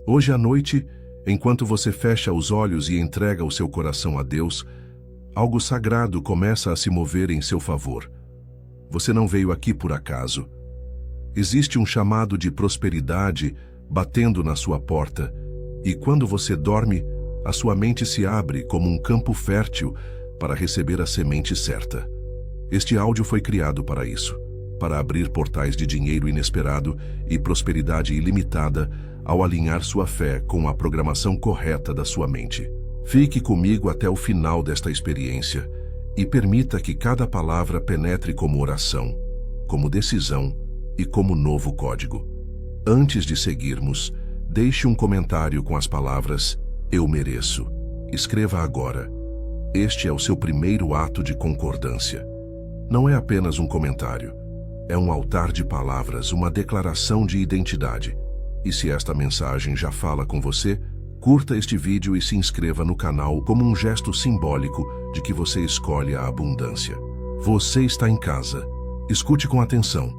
Hoje à noite, enquanto você fecha os olhos e entrega o seu coração a Deus, algo sagrado começa a se mover em seu favor. Você não veio aqui por acaso. Existe um chamado de prosperidade batendo na sua porta, e quando você dorme, a sua mente se abre como um campo fértil para receber a semente certa. Este áudio foi criado para isso, para abrir portais de dinheiro inesperado e prosperidade ilimitada ao alinhar sua fé com a programação correta da sua mente. Fique comigo até o final desta experiência e permita que cada palavra penetre como oração, como decisão e como novo código. Antes de seguirmos, deixe um comentário com as palavras "Eu mereço". Escreva agora. Este é o seu primeiro ato de concordância. Não é apenas um comentário. É um altar de palavras, uma declaração de identidade. E se esta mensagem já fala com você, curta este vídeo e se inscreva no canal como um gesto simbólico de que você escolhe a abundância. Você está em casa. Escute com atenção.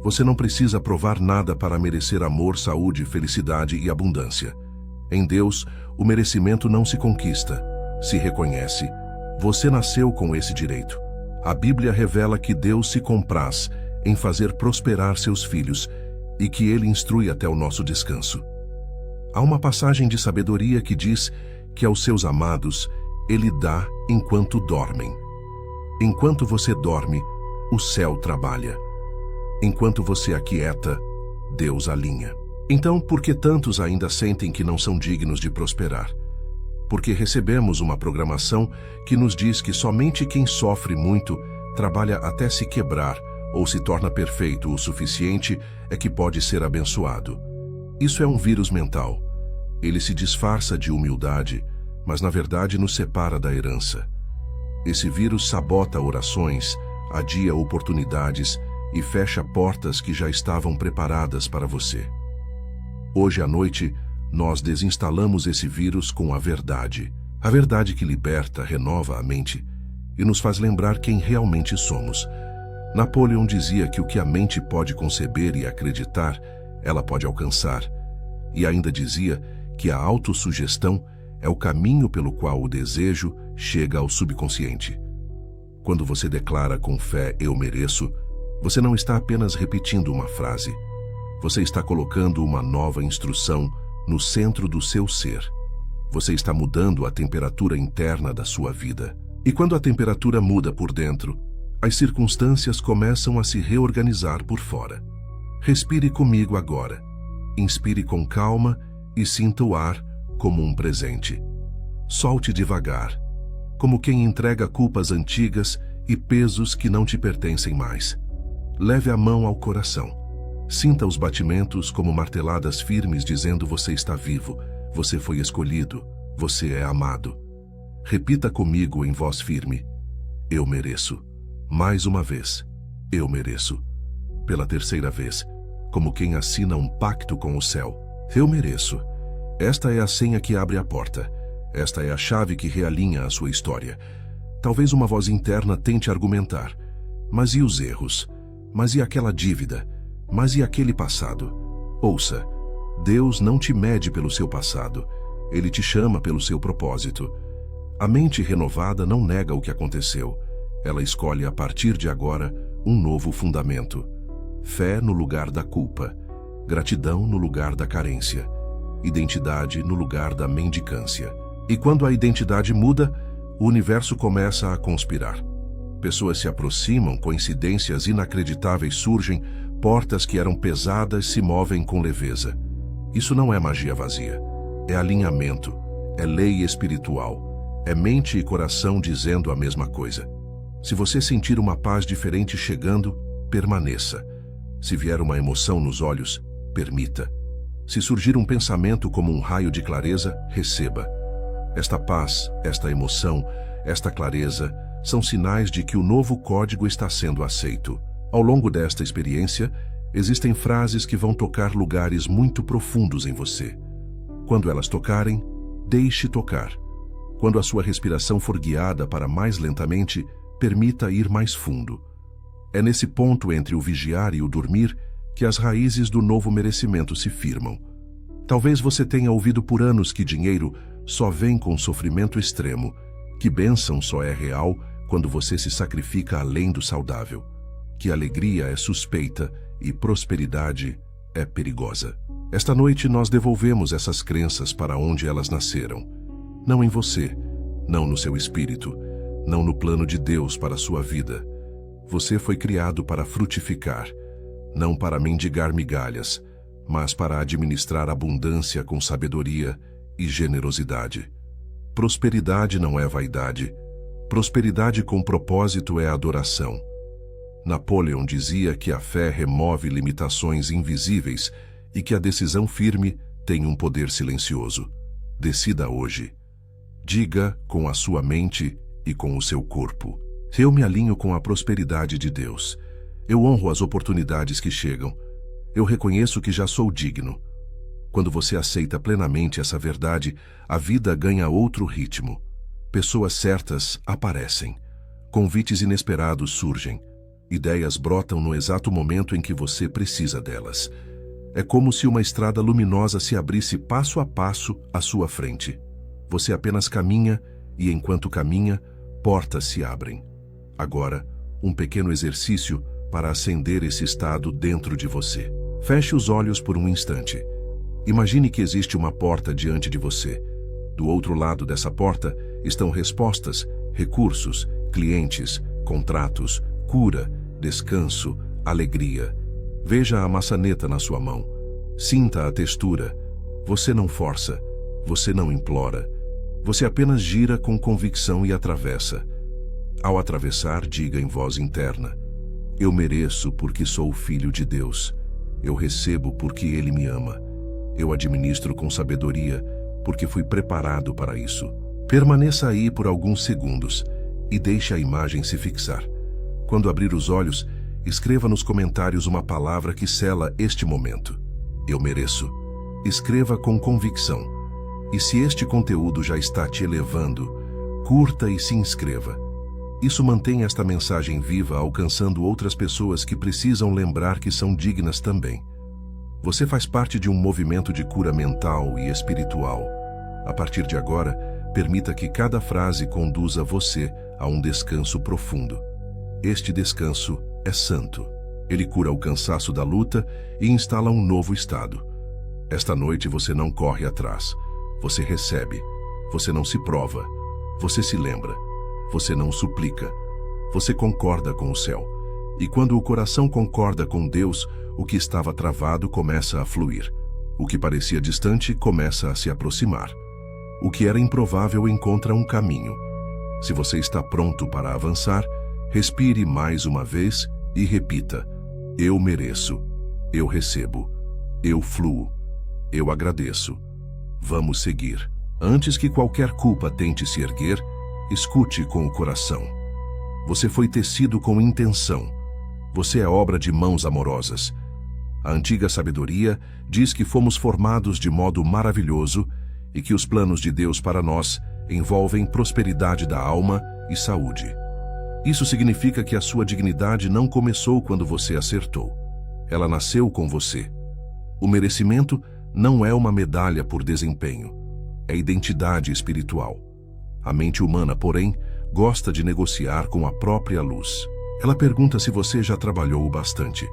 Você não precisa provar nada para merecer amor, saúde, felicidade e abundância. Em Deus, o merecimento não se conquista, se reconhece. Você nasceu com esse direito. A Bíblia revela que Deus se compraz em fazer prosperar seus filhos e que Ele instrui até o nosso descanso. Há uma passagem de sabedoria que diz que aos seus amados Ele dá enquanto dormem. Enquanto você dorme, o céu trabalha. Enquanto você aquieta, Deus alinha. Então, por que tantos ainda sentem que não são dignos de prosperar? Porque recebemos uma programação que nos diz que somente quem sofre muito, trabalha até se quebrar ou se torna perfeito o suficiente é que pode ser abençoado. Isso é um vírus mental. Ele se disfarça de humildade, mas na verdade nos separa da herança. Esse vírus sabota orações, adia oportunidades e fecha portas que já estavam preparadas para você. Hoje à noite, nós desinstalamos esse vírus com a verdade que liberta, renova a mente e nos faz lembrar quem realmente somos. Napoleão dizia que o que a mente pode conceber e acreditar, ela pode alcançar, e ainda dizia que a autossugestão é o caminho pelo qual o desejo chega ao subconsciente. Quando você declara com fé "Eu mereço", você não está apenas repetindo uma frase. Você está colocando uma nova instrução no centro do seu ser. Você está mudando a temperatura interna da sua vida. E quando a temperatura muda por dentro, as circunstâncias começam a se reorganizar por fora. Respire comigo agora. Inspire com calma e sinta o ar como um presente. Solte devagar, como quem entrega culpas antigas e pesos que não te pertencem mais. Leve a mão ao coração. Sinta os batimentos como marteladas firmes dizendo: você está vivo, você foi escolhido, você é amado. Repita comigo em voz firme: eu mereço. Mais uma vez, eu mereço. Pela terceira vez, como quem assina um pacto com o céu: eu mereço. Esta é a senha que abre a porta. Esta é a chave que realinha a sua história. Talvez uma voz interna tente argumentar: mas e os erros? Mas e aquela dívida? Mas e aquele passado? Ouça, Deus não te mede pelo seu passado. Ele te chama pelo seu propósito. A mente renovada não nega o que aconteceu. Ela escolhe a partir de agora um novo fundamento. Fé no lugar da culpa. Gratidão no lugar da carência. Identidade no lugar da mendicância. E quando a identidade muda, o universo começa a conspirar. Pessoas se aproximam, coincidências inacreditáveis surgem, portas que eram pesadas se movem com leveza. Isso não é magia vazia. É alinhamento, é lei espiritual, é mente e coração dizendo a mesma coisa. Se você sentir uma paz diferente chegando, permaneça. Se vier uma emoção nos olhos, permita. Se surgir um pensamento como um raio de clareza, receba. Esta paz, esta emoção, esta clareza são sinais de que o novo código está sendo aceito. Ao longo desta experiência, existem frases que vão tocar lugares muito profundos em você. Quando elas tocarem, deixe tocar. Quando a sua respiração for guiada para mais lentamente, permita ir mais fundo. É nesse ponto entre o vigiar e o dormir que as raízes do novo merecimento se firmam. Talvez você tenha ouvido por anos que dinheiro só vem com sofrimento extremo, que bênção só é real quando você se sacrifica além do saudável, que alegria é suspeita e prosperidade é perigosa. Esta noite nós devolvemos essas crenças para onde elas nasceram. Não em você, não no seu espírito, não no plano de Deus para a sua vida. Você foi criado para frutificar, não para mendigar migalhas, mas para administrar abundância com sabedoria e generosidade. Prosperidade não é vaidade. Prosperidade com propósito é adoração. Napoleão dizia que a fé remove limitações invisíveis e que a decisão firme tem um poder silencioso. Decida hoje. Diga com a sua mente e com o seu corpo: eu me alinho com a prosperidade de Deus. Eu honro as oportunidades que chegam. Eu reconheço que já sou digno. Quando você aceita plenamente essa verdade, a vida ganha outro ritmo. Pessoas certas aparecem. Convites inesperados surgem. Ideias brotam no exato momento em que você precisa delas. É como se uma estrada luminosa se abrisse passo a passo à sua frente. Você apenas caminha e, enquanto caminha, portas se abrem. Agora, um pequeno exercício para acender esse estado dentro de você. Feche os olhos por um instante. Imagine que existe uma porta diante de você. Do outro lado dessa porta estão respostas, recursos, clientes, contratos, cura, descanso, alegria. Veja a maçaneta na sua mão. Sinta a textura. Você não força. Você não implora. Você apenas gira com convicção e atravessa. Ao atravessar, diga em voz interna: eu mereço porque sou filho de Deus. Eu recebo porque Ele me ama. Eu administro com sabedoria porque fui preparado para isso. Permaneça aí por alguns segundos e deixe a imagem se fixar. Quando abrir os olhos, escreva nos comentários uma palavra que sela este momento. Eu mereço. Escreva com convicção. E se este conteúdo já está te elevando, curta e se inscreva. Isso mantém esta mensagem viva, alcançando outras pessoas que precisam lembrar que são dignas também. Você faz parte de um movimento de cura mental e espiritual. A partir de agora, permita que cada frase conduza você a um descanso profundo. Este descanso é santo. Ele cura o cansaço da luta e instala um novo estado. Esta noite você não corre atrás. Você recebe. Você não se prova. Você se lembra. Você não suplica. Você concorda com o céu. E quando o coração concorda com Deus, o que estava travado começa a fluir. O que parecia distante começa a se aproximar. O que era improvável encontra um caminho. Se você está pronto para avançar, respire mais uma vez e repita: eu mereço, eu recebo, eu fluo, eu agradeço. Vamos seguir. Antes que qualquer culpa tente se erguer, escute com o coração. Você foi tecido com intenção. Você é obra de mãos amorosas. A antiga sabedoria diz que fomos formados de modo maravilhoso e que os planos de Deus para nós envolvem prosperidade da alma e saúde. Isso significa que a sua dignidade não começou quando você acertou. Ela nasceu com você. O merecimento não é uma medalha por desempenho. É identidade espiritual. A mente humana, porém, gosta de negociar com a própria luz. Ela pergunta se você já trabalhou o bastante,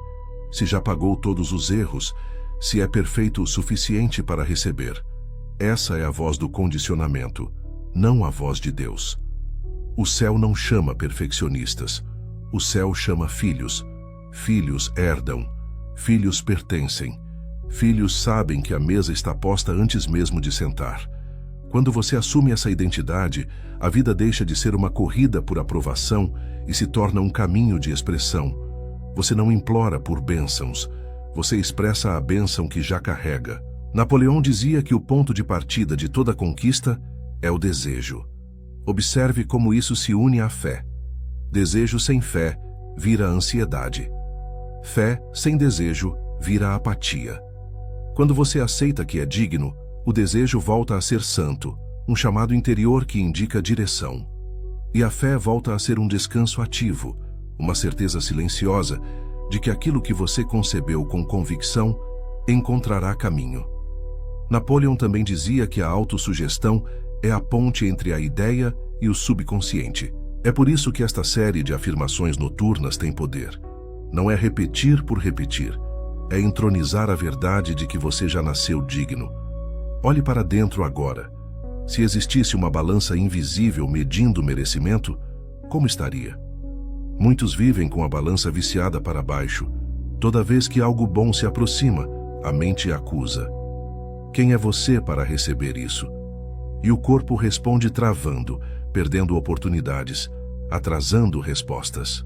se já pagou todos os erros, se é perfeito o suficiente para receber. Essa é a voz do condicionamento, não a voz de Deus. O céu não chama perfeccionistas. O céu chama filhos. Filhos herdam. Filhos pertencem. Filhos sabem que a mesa está posta antes mesmo de sentar. Quando você assume essa identidade, a vida deixa de ser uma corrida por aprovação e se torna um caminho de expressão. Você não implora por bênçãos. Você expressa a bênção que já carrega. Napoleão dizia que o ponto de partida de toda conquista é o desejo. Observe como isso se une à fé. Desejo sem fé vira ansiedade. Fé sem desejo vira apatia. Quando você aceita que é digno, o desejo volta a ser santo, um chamado interior que indica direção. E a fé volta a ser um descanso ativo, uma certeza silenciosa de que aquilo que você concebeu com convicção encontrará caminho. Napoleon também dizia que a autossugestão é a ponte entre a ideia e o subconsciente. É por isso que esta série de afirmações noturnas tem poder. Não é repetir por repetir, é entronizar a verdade de que você já nasceu digno. Olhe para dentro agora. Se existisse uma balança invisível medindo o merecimento, como estaria? Muitos vivem com a balança viciada para baixo. Toda vez que algo bom se aproxima, a mente acusa. Quem é você para receber isso? E o corpo responde travando, perdendo oportunidades, atrasando respostas.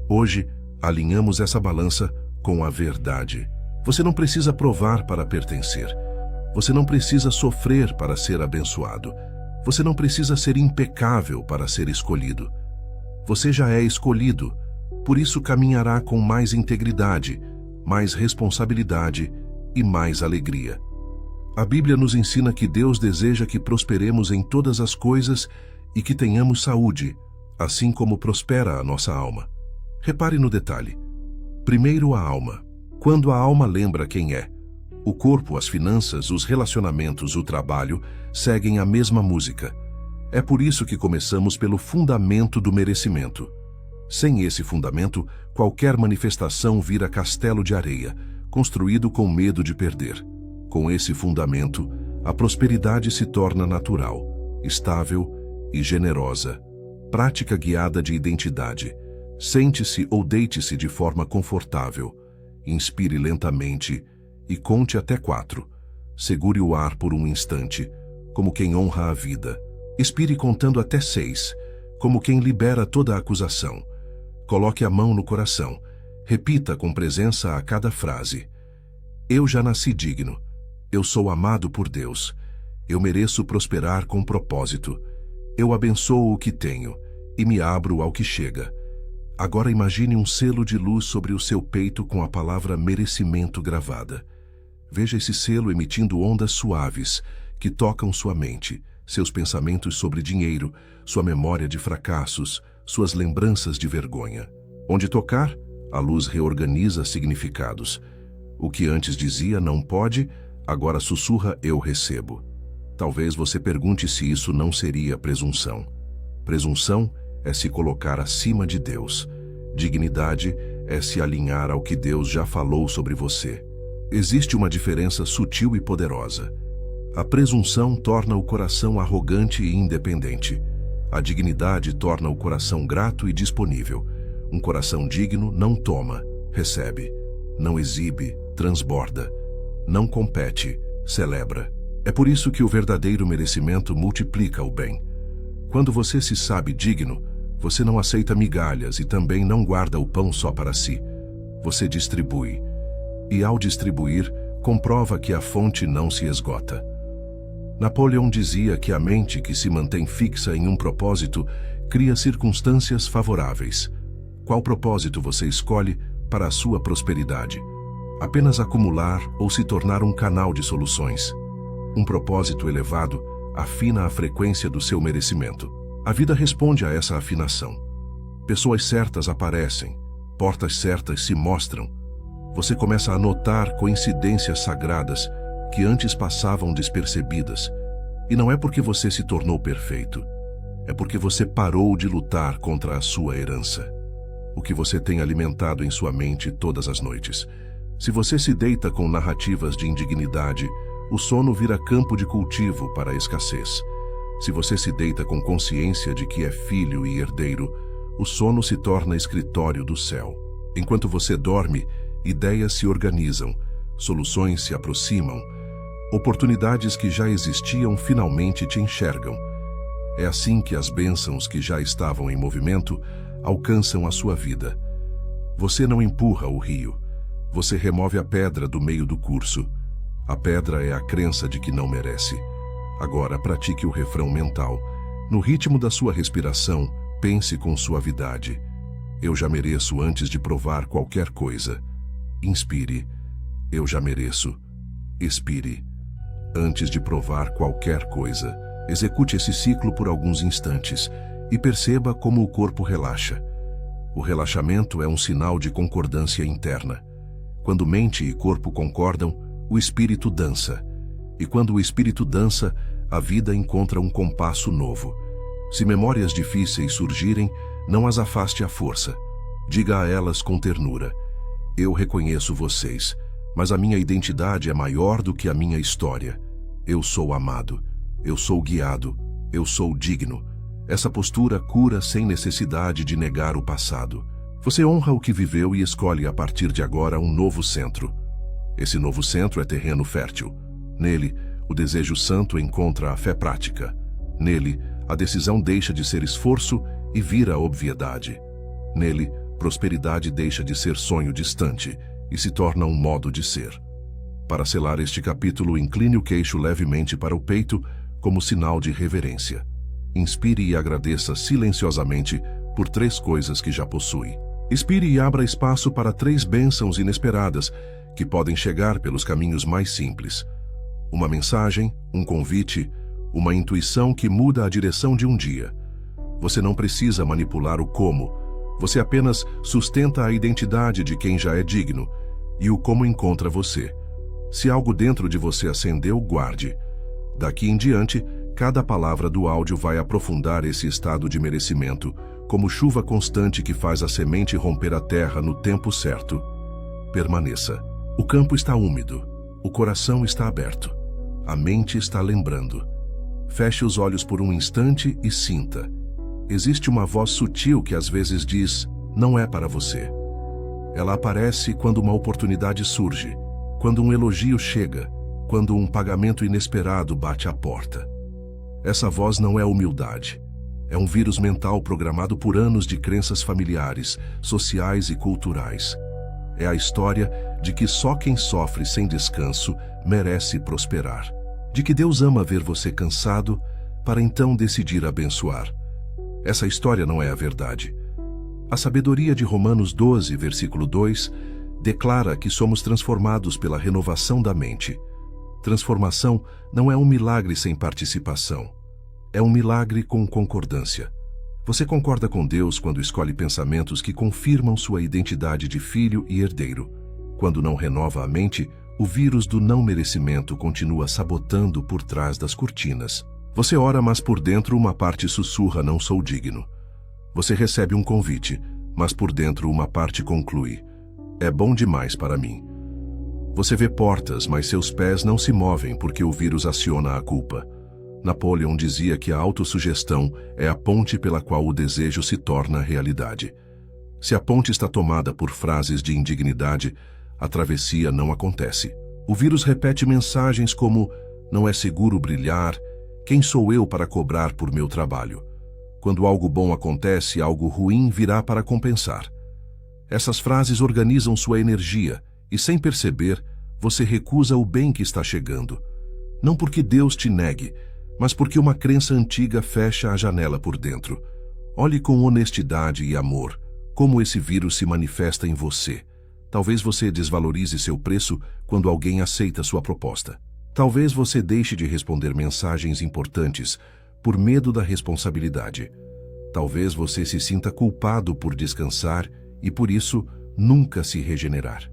Hoje, alinhamos essa balança com a verdade. Você não precisa provar para pertencer. Você não precisa sofrer para ser abençoado. Você não precisa ser impecável para ser escolhido. Você já é escolhido, por isso caminhará com mais integridade, mais responsabilidade e mais alegria. A Bíblia nos ensina que Deus deseja que prosperemos em todas as coisas e que tenhamos saúde, assim como prospera a nossa alma. Repare no detalhe. Primeiro, a alma. Quando a alma lembra quem é, o corpo, as finanças, os relacionamentos, o trabalho seguem a mesma música. É por isso que começamos pelo fundamento do merecimento. Sem esse fundamento, qualquer manifestação vira castelo de areia, construído com medo de perder. Com esse fundamento, a prosperidade se torna natural, estável e generosa. Prática guiada de identidade. Sente-se ou deite-se de forma confortável. Inspire lentamente e conte até 4. Segure o ar por um instante, como quem honra a vida. Expire contando até 6, como quem libera toda a acusação. Coloque a mão no coração. Repita com presença a cada frase. Eu já nasci digno. Eu sou amado por Deus. Eu mereço prosperar com propósito. Eu abençoo o que tenho e me abro ao que chega. Agora imagine um selo de luz sobre o seu peito com a palavra merecimento gravada. Veja esse selo emitindo ondas suaves que tocam sua mente, seus pensamentos sobre dinheiro, sua memória de fracassos, suas lembranças de vergonha. Onde tocar, a luz reorganiza significados. O que antes dizia não pode, agora sussurra eu recebo. Talvez você pergunte se isso não seria presunção. Presunção é se colocar acima de Deus. Dignidade é se alinhar ao que Deus já falou sobre você. Existe uma diferença sutil e poderosa. A presunção torna o coração arrogante e independente. A dignidade torna o coração grato e disponível. Um coração digno não toma, recebe. Não exibe, transborda. Não compete, celebra. É por isso que o verdadeiro merecimento multiplica o bem. Quando você se sabe digno, você não aceita migalhas e também não guarda o pão só para si. Você distribui. E ao distribuir, comprova que a fonte não se esgota. Napoleon dizia que a mente que se mantém fixa em um propósito cria circunstâncias favoráveis. Qual propósito você escolhe para a sua prosperidade? Apenas acumular ou se tornar um canal de soluções? Um propósito elevado afina a frequência do seu merecimento. A vida responde a essa afinação. Pessoas certas aparecem, portas certas se mostram. Você começa a notar coincidências sagradas que antes passavam despercebidas. E não é porque você se tornou perfeito, é porque você parou de lutar contra a sua herança. O que você tem alimentado em sua mente todas as noites. Se você se deita com narrativas de indignidade, o sono vira campo de cultivo para a escassez. Se você se deita com consciência de que é filho e herdeiro, o sono se torna escritório do céu. Enquanto você dorme, ideias se organizam, soluções se aproximam, oportunidades que já existiam finalmente te enxergam. É assim que as bênçãos que já estavam em movimento alcançam a sua vida. Você não empurra o rio. Você remove a pedra do meio do curso. A pedra é a crença de que não merece. Agora pratique o refrão mental. No ritmo da sua respiração, pense com suavidade. Eu já mereço antes de provar qualquer coisa. Inspire. Eu já mereço. Expire. Antes de provar qualquer coisa. Execute esse ciclo por alguns instantes e perceba como o corpo relaxa. O relaxamento é um sinal de concordância interna. Quando mente e corpo concordam, o espírito dança. E quando o espírito dança, a vida encontra um compasso novo. Se memórias difíceis surgirem, não as afaste à força. Diga a elas com ternura: eu reconheço vocês, mas a minha identidade é maior do que a minha história. Eu sou amado, eu sou guiado, eu sou digno. Essa postura cura sem necessidade de negar o passado. Você honra o que viveu e escolhe a partir de agora um novo centro. Esse novo centro é terreno fértil. Nele, o desejo santo encontra a fé prática. Nele, a decisão deixa de ser esforço e vira obviedade. Nele, prosperidade deixa de ser sonho distante e se torna um modo de ser. Para selar este capítulo, incline o queixo levemente para o peito como sinal de reverência. Inspire e agradeça silenciosamente por 3 coisas que já possui. Expire e abra espaço para 3 bênçãos inesperadas que podem chegar pelos caminhos mais simples. Uma mensagem, um convite, uma intuição que muda a direção de um dia. Você não precisa manipular o como, você apenas sustenta a identidade de quem já é digno, e o como encontra você. Se algo dentro de você acendeu, guarde. Daqui em diante, cada palavra do áudio vai aprofundar esse estado de merecimento, como chuva constante que faz a semente romper a terra no tempo certo. Permaneça. O campo está úmido, o coração está aberto, a mente está lembrando. Feche os olhos por um instante e sinta. Existe uma voz sutil que às vezes diz: não é para você. Ela aparece quando uma oportunidade surge, quando um elogio chega, quando um pagamento inesperado bate à porta. Essa voz não é humildade. É um vírus mental programado por anos de crenças familiares, sociais e culturais. É a história de que só quem sofre sem descanso merece prosperar. De que Deus ama ver você cansado para então decidir abençoar. Essa história não é a verdade. A sabedoria de Romanos 12, versículo 2, declara que somos transformados pela renovação da mente. Transformação não é um milagre sem participação. É um milagre com concordância. Você concorda com Deus quando escolhe pensamentos que confirmam sua identidade de filho e herdeiro. Quando não renova a mente, o vírus do não merecimento continua sabotando por trás das cortinas. Você ora, mas por dentro uma parte sussurra: não sou digno. Você recebe um convite, mas por dentro uma parte conclui: é bom demais para mim. Você vê portas, mas seus pés não se movem porque o vírus aciona a culpa. Napoleão dizia que a autossugestão é a ponte pela qual o desejo se torna realidade. Se a ponte está tomada por frases de indignidade, a travessia não acontece. O vírus repete mensagens como: não é seguro brilhar, quem sou eu para cobrar por meu trabalho? Quando algo bom acontece, algo ruim virá para compensar. Essas frases organizam sua energia e, sem perceber, você recusa o bem que está chegando. Não porque Deus te negue, mas porque uma crença antiga fecha a janela por dentro. Olhe com honestidade e amor como esse vírus se manifesta em você. Talvez você desvalorize seu preço quando alguém aceita sua proposta. Talvez você deixe de responder mensagens importantes por medo da responsabilidade. Talvez você se sinta culpado por descansar e, por isso, nunca se regenerar.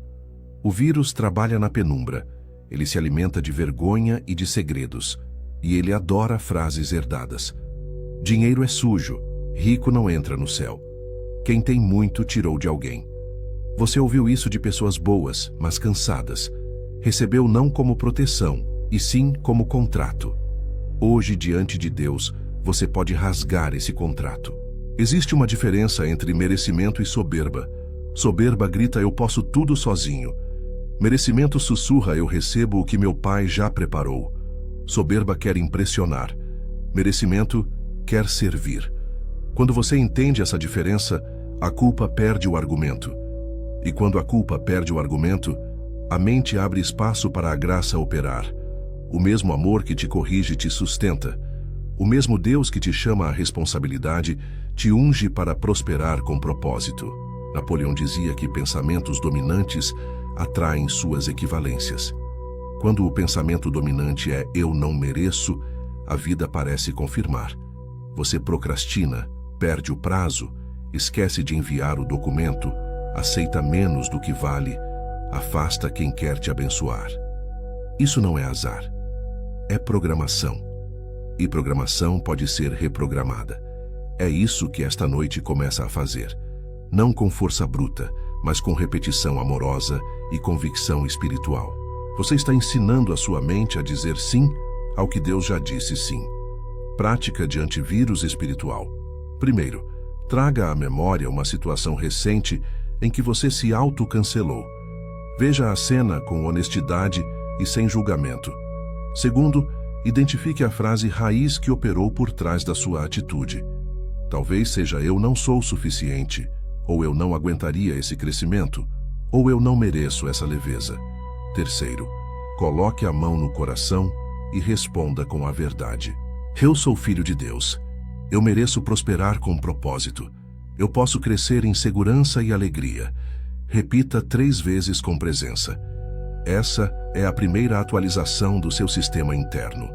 O vírus trabalha na penumbra. Ele se alimenta de vergonha e de segredos. E ele adora frases herdadas. Dinheiro é sujo, rico não entra no céu. Quem tem muito tirou de alguém. Você ouviu isso de pessoas boas, mas cansadas. Recebeu não como proteção, e sim como contrato. Hoje, diante de Deus, você pode rasgar esse contrato. Existe uma diferença entre merecimento e soberba. Soberba grita: eu posso tudo sozinho. Merecimento sussurra: eu recebo o que meu pai já preparou. Soberba quer impressionar. Merecimento quer servir. Quando você entende essa diferença, a culpa perde o argumento. E quando a culpa perde o argumento, a mente abre espaço para a graça operar. O mesmo amor que te corrige te sustenta. O mesmo Deus que te chama à responsabilidade te unge para prosperar com propósito. Napoleão dizia que pensamentos dominantes atraem suas equivalências. Quando o pensamento dominante é eu não mereço, a vida parece confirmar. Você procrastina, perde o prazo, esquece de enviar o documento, aceita menos do que vale, afasta quem quer te abençoar. Isso não é azar. é programação. E programação pode ser reprogramada. É isso que esta noite começa a fazer. Não com força bruta, mas com repetição amorosa e convicção espiritual. Você está ensinando a sua mente a dizer sim ao que Deus já disse sim. Prática de antivírus espiritual. Primeiro, traga à memória uma situação recente em que você se autocancelou. Veja a cena com honestidade e sem julgamento. Segundo, identifique a frase raiz que operou por trás da sua atitude. Talvez seja eu não sou suficiente, ou eu não aguentaria esse crescimento, ou eu não mereço essa leveza. Terceiro, coloque a mão no coração e responda com a verdade. Eu sou filho de Deus. Eu mereço prosperar com propósito. Eu posso crescer em segurança e alegria. Repita 3 vezes com presença. Essa é a primeira atualização do seu sistema interno.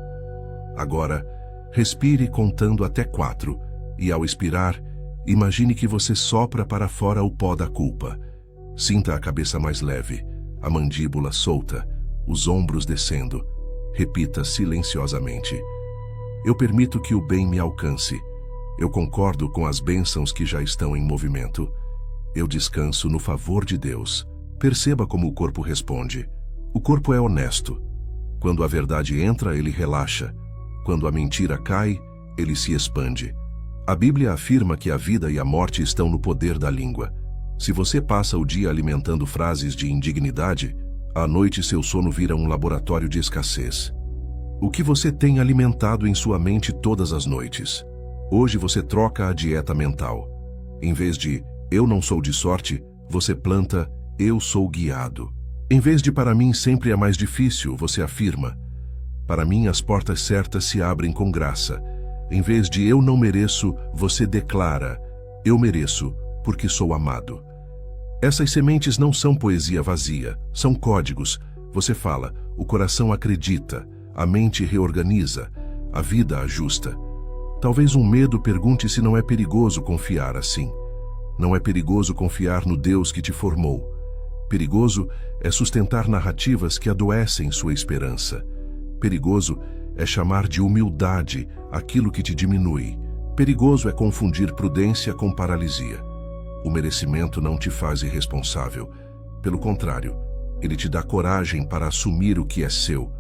Agora, respire contando até 4 e, ao expirar, imagine que você sopra para fora o pó da culpa. Sinta a cabeça mais leve, a mandíbula solta, os ombros descendo. Repita silenciosamente. Eu permito que o bem me alcance. Eu concordo com as bênçãos que já estão em movimento. Eu descanso no favor de Deus. Perceba como o corpo responde. O corpo é honesto. Quando a verdade entra, ele relaxa. Quando a mentira cai, ele se expande. A Bíblia afirma que a vida e a morte estão no poder da língua. Se você passa o dia alimentando frases de indignidade, à noite seu sono vira um laboratório de escassez. O que você tem alimentado em sua mente todas as noites? Hoje você troca a dieta mental. Em vez de eu não sou de sorte, você planta eu sou guiado. Em vez de para mim sempre é mais difícil, você afirma para mim as portas certas se abrem com graça. Em vez de eu não mereço, você declara eu mereço porque sou amado. Essas sementes não são poesia vazia, são códigos. Você fala, o coração acredita, a mente reorganiza, a vida ajusta. Talvez um medo pergunte se não é perigoso confiar assim. Não é perigoso confiar no Deus que te formou. Perigoso é sustentar narrativas que adoecem sua esperança. Perigoso é chamar de humildade aquilo que te diminui. Perigoso é confundir prudência com paralisia. O merecimento não te faz irresponsável. Pelo contrário, ele te dá coragem para assumir o que é seu,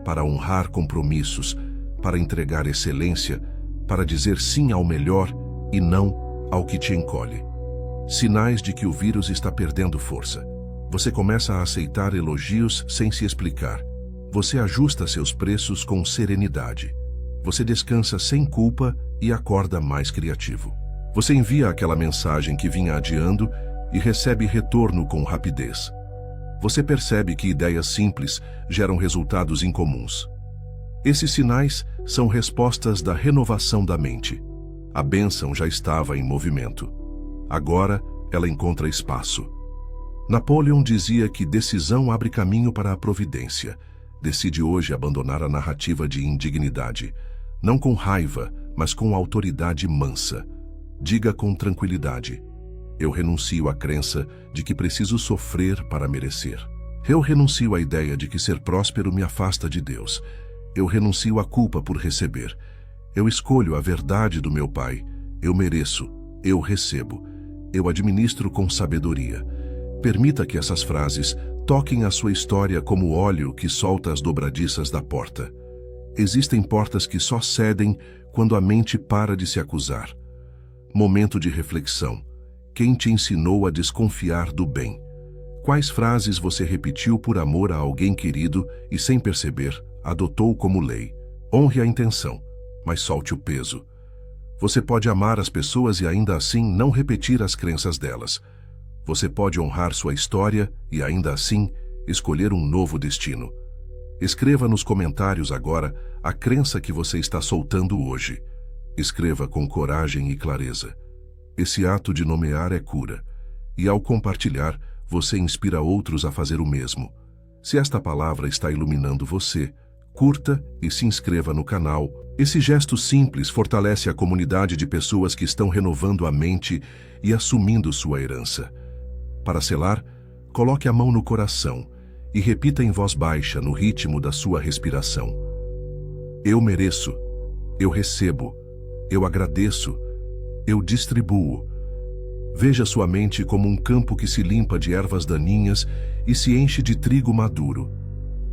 para honrar compromissos, para entregar excelência, para dizer sim ao melhor e não ao que te encolhe. Sinais de que o vírus está perdendo força. Você começa a aceitar elogios sem se explicar. Você ajusta seus preços com serenidade. Você descansa sem culpa e acorda mais criativo. Você envia aquela mensagem que vinha adiando e recebe retorno com rapidez. Você percebe que ideias simples geram resultados incomuns. Esses sinais são respostas da renovação da mente. A bênção já estava em movimento. Agora ela encontra espaço. Napoleão dizia que decisão abre caminho para a providência. Decide hoje abandonar a narrativa de indignidade, não com raiva, mas com autoridade mansa. Diga com tranquilidade: eu renuncio à crença de que preciso sofrer para merecer. Eu renuncio à ideia de que ser próspero me afasta de Deus. Eu renuncio à culpa por receber. Eu escolho a verdade do meu Pai. Eu mereço. Eu recebo. Eu administro com sabedoria. Permita que essas frases toquem a sua história como óleo que solta as dobradiças da porta. Existem portas que só cedem quando a mente para de se acusar. Momento de reflexão. Quem te ensinou a desconfiar do bem? Quais frases você repetiu por amor a alguém querido e, sem perceber, adotou como lei? Honre a intenção, mas solte o peso. Você pode amar as pessoas e ainda assim não repetir as crenças delas. Você pode honrar sua história e ainda assim escolher um novo destino. Escreva nos comentários agora a crença que você está soltando hoje. Escreva com coragem e clareza. Esse ato de nomear é cura. E ao compartilhar, você inspira outros a fazer o mesmo. Se esta palavra está iluminando você, curta e se inscreva no canal. Esse gesto simples fortalece a comunidade de pessoas que estão renovando a mente e assumindo sua herança. Para selar, coloque a mão no coração e repita em voz baixa no ritmo da sua respiração: Eu mereço, eu recebo, eu agradeço, eu distribuo. Veja sua mente como um campo que se limpa de ervas daninhas e se enche de trigo maduro.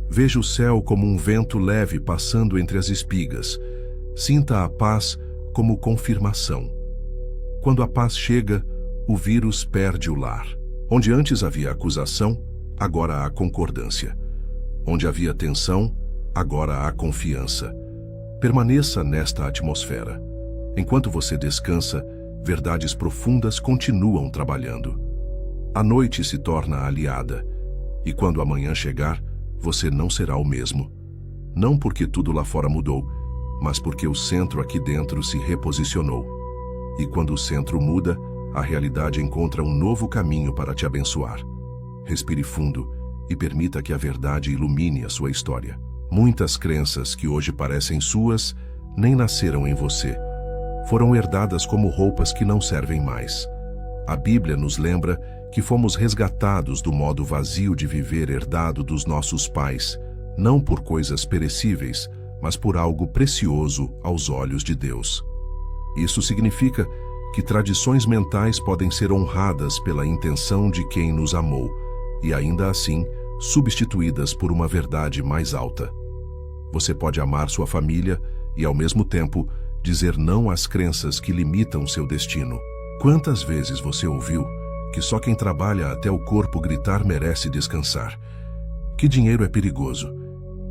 Veja o céu como um vento leve passando entre as espigas. Sinta a paz como confirmação. Quando a paz chega, o vírus perde o lar. Onde antes havia acusação, agora há concordância. Onde havia tensão, agora há confiança. Permaneça nesta atmosfera. Enquanto você descansa, verdades profundas continuam trabalhando. A noite se torna aliada, e quando a manhã chegar, você não será o mesmo. Não porque tudo lá fora mudou, mas porque o centro aqui dentro se reposicionou. E quando o centro muda, a realidade encontra um novo caminho para te abençoar. Respire fundo e permita que a verdade ilumine a sua história. Muitas crenças que hoje parecem suas nem nasceram em você. Foram herdadas como roupas que não servem mais. A Bíblia nos lembra que fomos resgatados do modo vazio de viver herdado dos nossos pais, não por coisas perecíveis, mas por algo precioso aos olhos de Deus. Isso significa que tradições mentais podem ser honradas pela intenção de quem nos amou, e ainda assim, substituídas por uma verdade mais alta. Você pode amar sua família e, ao mesmo tempo, dizer não às crenças que limitam seu destino. Quantas vezes você ouviu que só quem trabalha até o corpo gritar merece descansar? Que dinheiro é perigoso?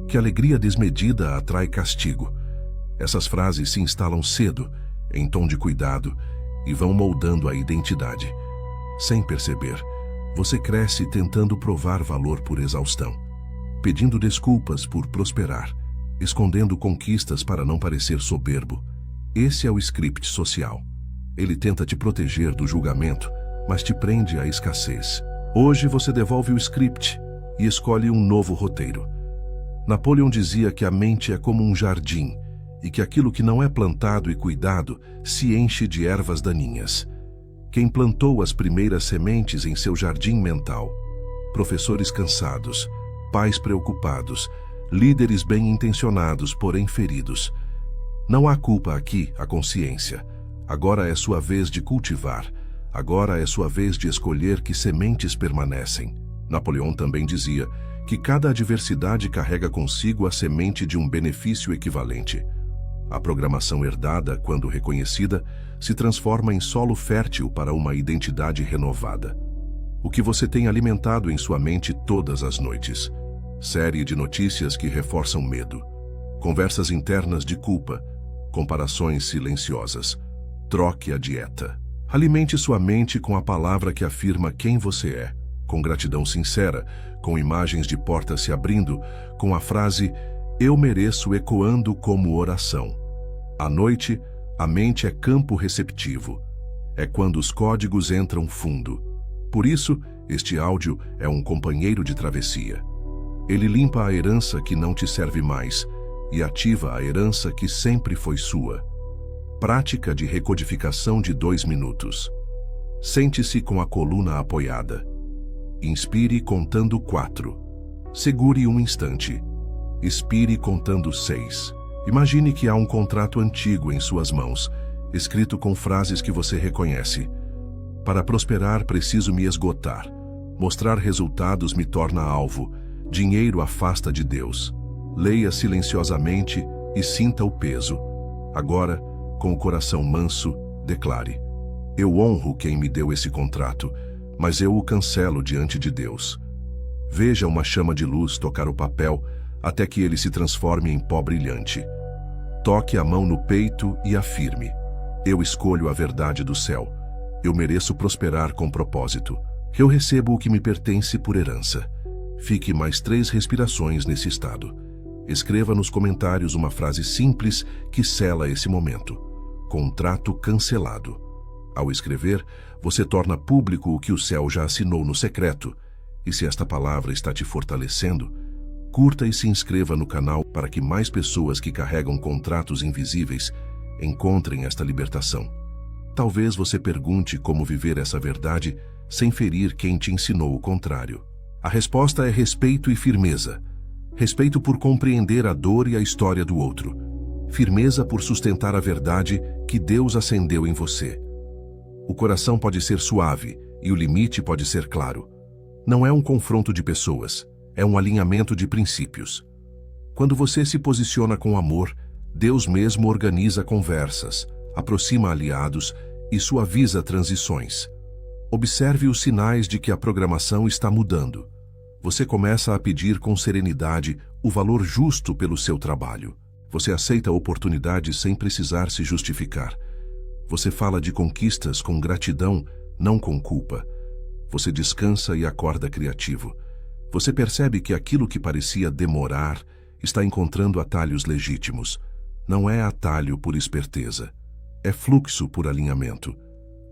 Que alegria desmedida atrai castigo? Essas frases se instalam cedo, em tom de cuidado, e vão moldando a identidade. Sem perceber, você cresce tentando provar valor por exaustão, pedindo desculpas por prosperar, escondendo conquistas para não parecer soberbo. Esse é o script social. Ele tenta te proteger do julgamento, mas te prende à escassez. Hoje você devolve o script e escolhe um novo roteiro. Napoleão dizia que a mente é como um jardim e que aquilo que não é plantado e cuidado se enche de ervas daninhas. Quem plantou as primeiras sementes em seu jardim mental? Professores cansados, pais preocupados, líderes bem-intencionados, porém feridos. Não há culpa aqui, a consciência. Agora é sua vez de cultivar. Agora é sua vez de escolher que sementes permanecem. Napoleão também dizia que cada adversidade carrega consigo a semente de um benefício equivalente. A programação herdada, quando reconhecida, se transforma em solo fértil para uma identidade renovada. O que você tem alimentado em sua mente todas as noites? Série de notícias que reforçam medo. Conversas internas de culpa. Comparações silenciosas. Troque a dieta. Alimente sua mente com a palavra que afirma quem você é, com gratidão sincera, com imagens de portas se abrindo, com a frase "Eu mereço" ecoando como oração. À noite, a mente é campo receptivo. É quando os códigos entram fundo. Por isso, este áudio é um companheiro de travessia. Ele limpa a herança que não te serve mais e ativa a herança que sempre foi sua. Prática de recodificação de 2 minutos. Sente-se com a coluna apoiada. Inspire contando 4. Segure um instante. Expire contando 6. Imagine que há um contrato antigo em suas mãos, escrito com frases que você reconhece. Para prosperar, preciso me esgotar. Mostrar resultados me torna alvo. Dinheiro afasta de Deus. Leia silenciosamente e sinta o peso. Agora, com o coração manso, declare: eu honro quem me deu esse contrato, mas eu o cancelo diante de Deus. Veja uma chama de luz tocar o papel até que ele se transforme em pó brilhante. Toque a mão no peito e afirme: eu escolho a verdade do céu. Eu mereço prosperar com propósito. Eu recebo o que me pertence por herança. Fique mais 3 respirações nesse estado. Escreva nos comentários uma frase simples que sela esse momento. Contrato cancelado. Ao escrever, você torna público o que o céu já assinou no secreto. E se esta palavra está te fortalecendo, curta e se inscreva no canal para que mais pessoas que carregam contratos invisíveis encontrem esta libertação. Talvez você pergunte como viver essa verdade sem ferir quem te ensinou o contrário. A resposta é respeito e firmeza. Respeito por compreender a dor e a história do outro. firmeza por sustentar a verdade que Deus acendeu em você. O coração pode ser suave e o limite pode ser claro. Não é um confronto de pessoas, é um alinhamento de princípios. Quando você se posiciona com amor, Deus mesmo organiza conversas, aproxima aliados e suaviza transições. Observe os sinais de que a programação está mudando. Você começa a pedir com serenidade o valor justo pelo seu trabalho. Você aceita oportunidades sem precisar se justificar. Você fala de conquistas com gratidão, não com culpa. Você descansa e acorda criativo. Você percebe que aquilo que parecia demorar está encontrando atalhos legítimos. Não é atalho por esperteza. É fluxo por alinhamento.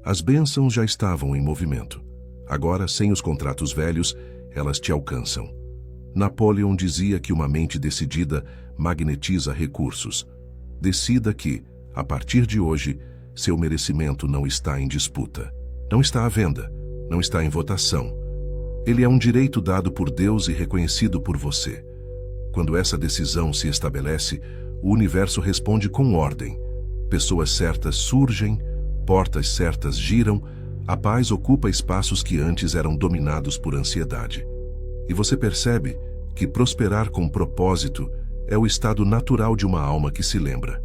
As bênçãos já estavam em movimento. Agora, sem os contratos velhos, elas te alcançam. Napoleão dizia que uma mente decidida magnetiza recursos. Decida que, a partir de hoje, seu merecimento não está em disputa. Não está à venda. Não está em votação. Ele é um direito dado por Deus e reconhecido por você. Quando essa decisão se estabelece, o universo responde com ordem. Pessoas certas surgem, portas certas giram, a paz ocupa espaços que antes eram dominados por ansiedade. E você percebe que prosperar com propósito é o estado natural de uma alma que se lembra.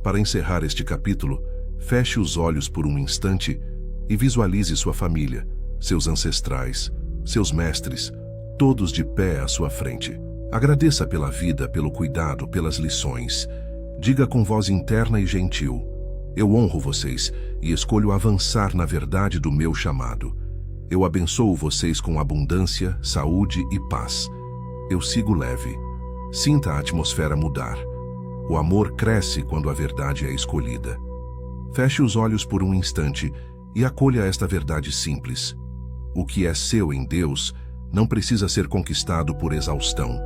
Para encerrar este capítulo, feche os olhos por um instante e visualize sua família, seus ancestrais, seus mestres, todos de pé à sua frente. Agradeça pela vida, pelo cuidado, pelas lições. Diga com voz interna e gentil: eu honro vocês e escolho avançar na verdade do meu chamado. Eu abençoo vocês com abundância, saúde e paz. Eu sigo leve. Sinta a atmosfera mudar. O amor cresce quando a verdade é escolhida. Feche os olhos por um instante e acolha esta verdade simples. O que é seu em Deus não precisa ser conquistado por exaustão.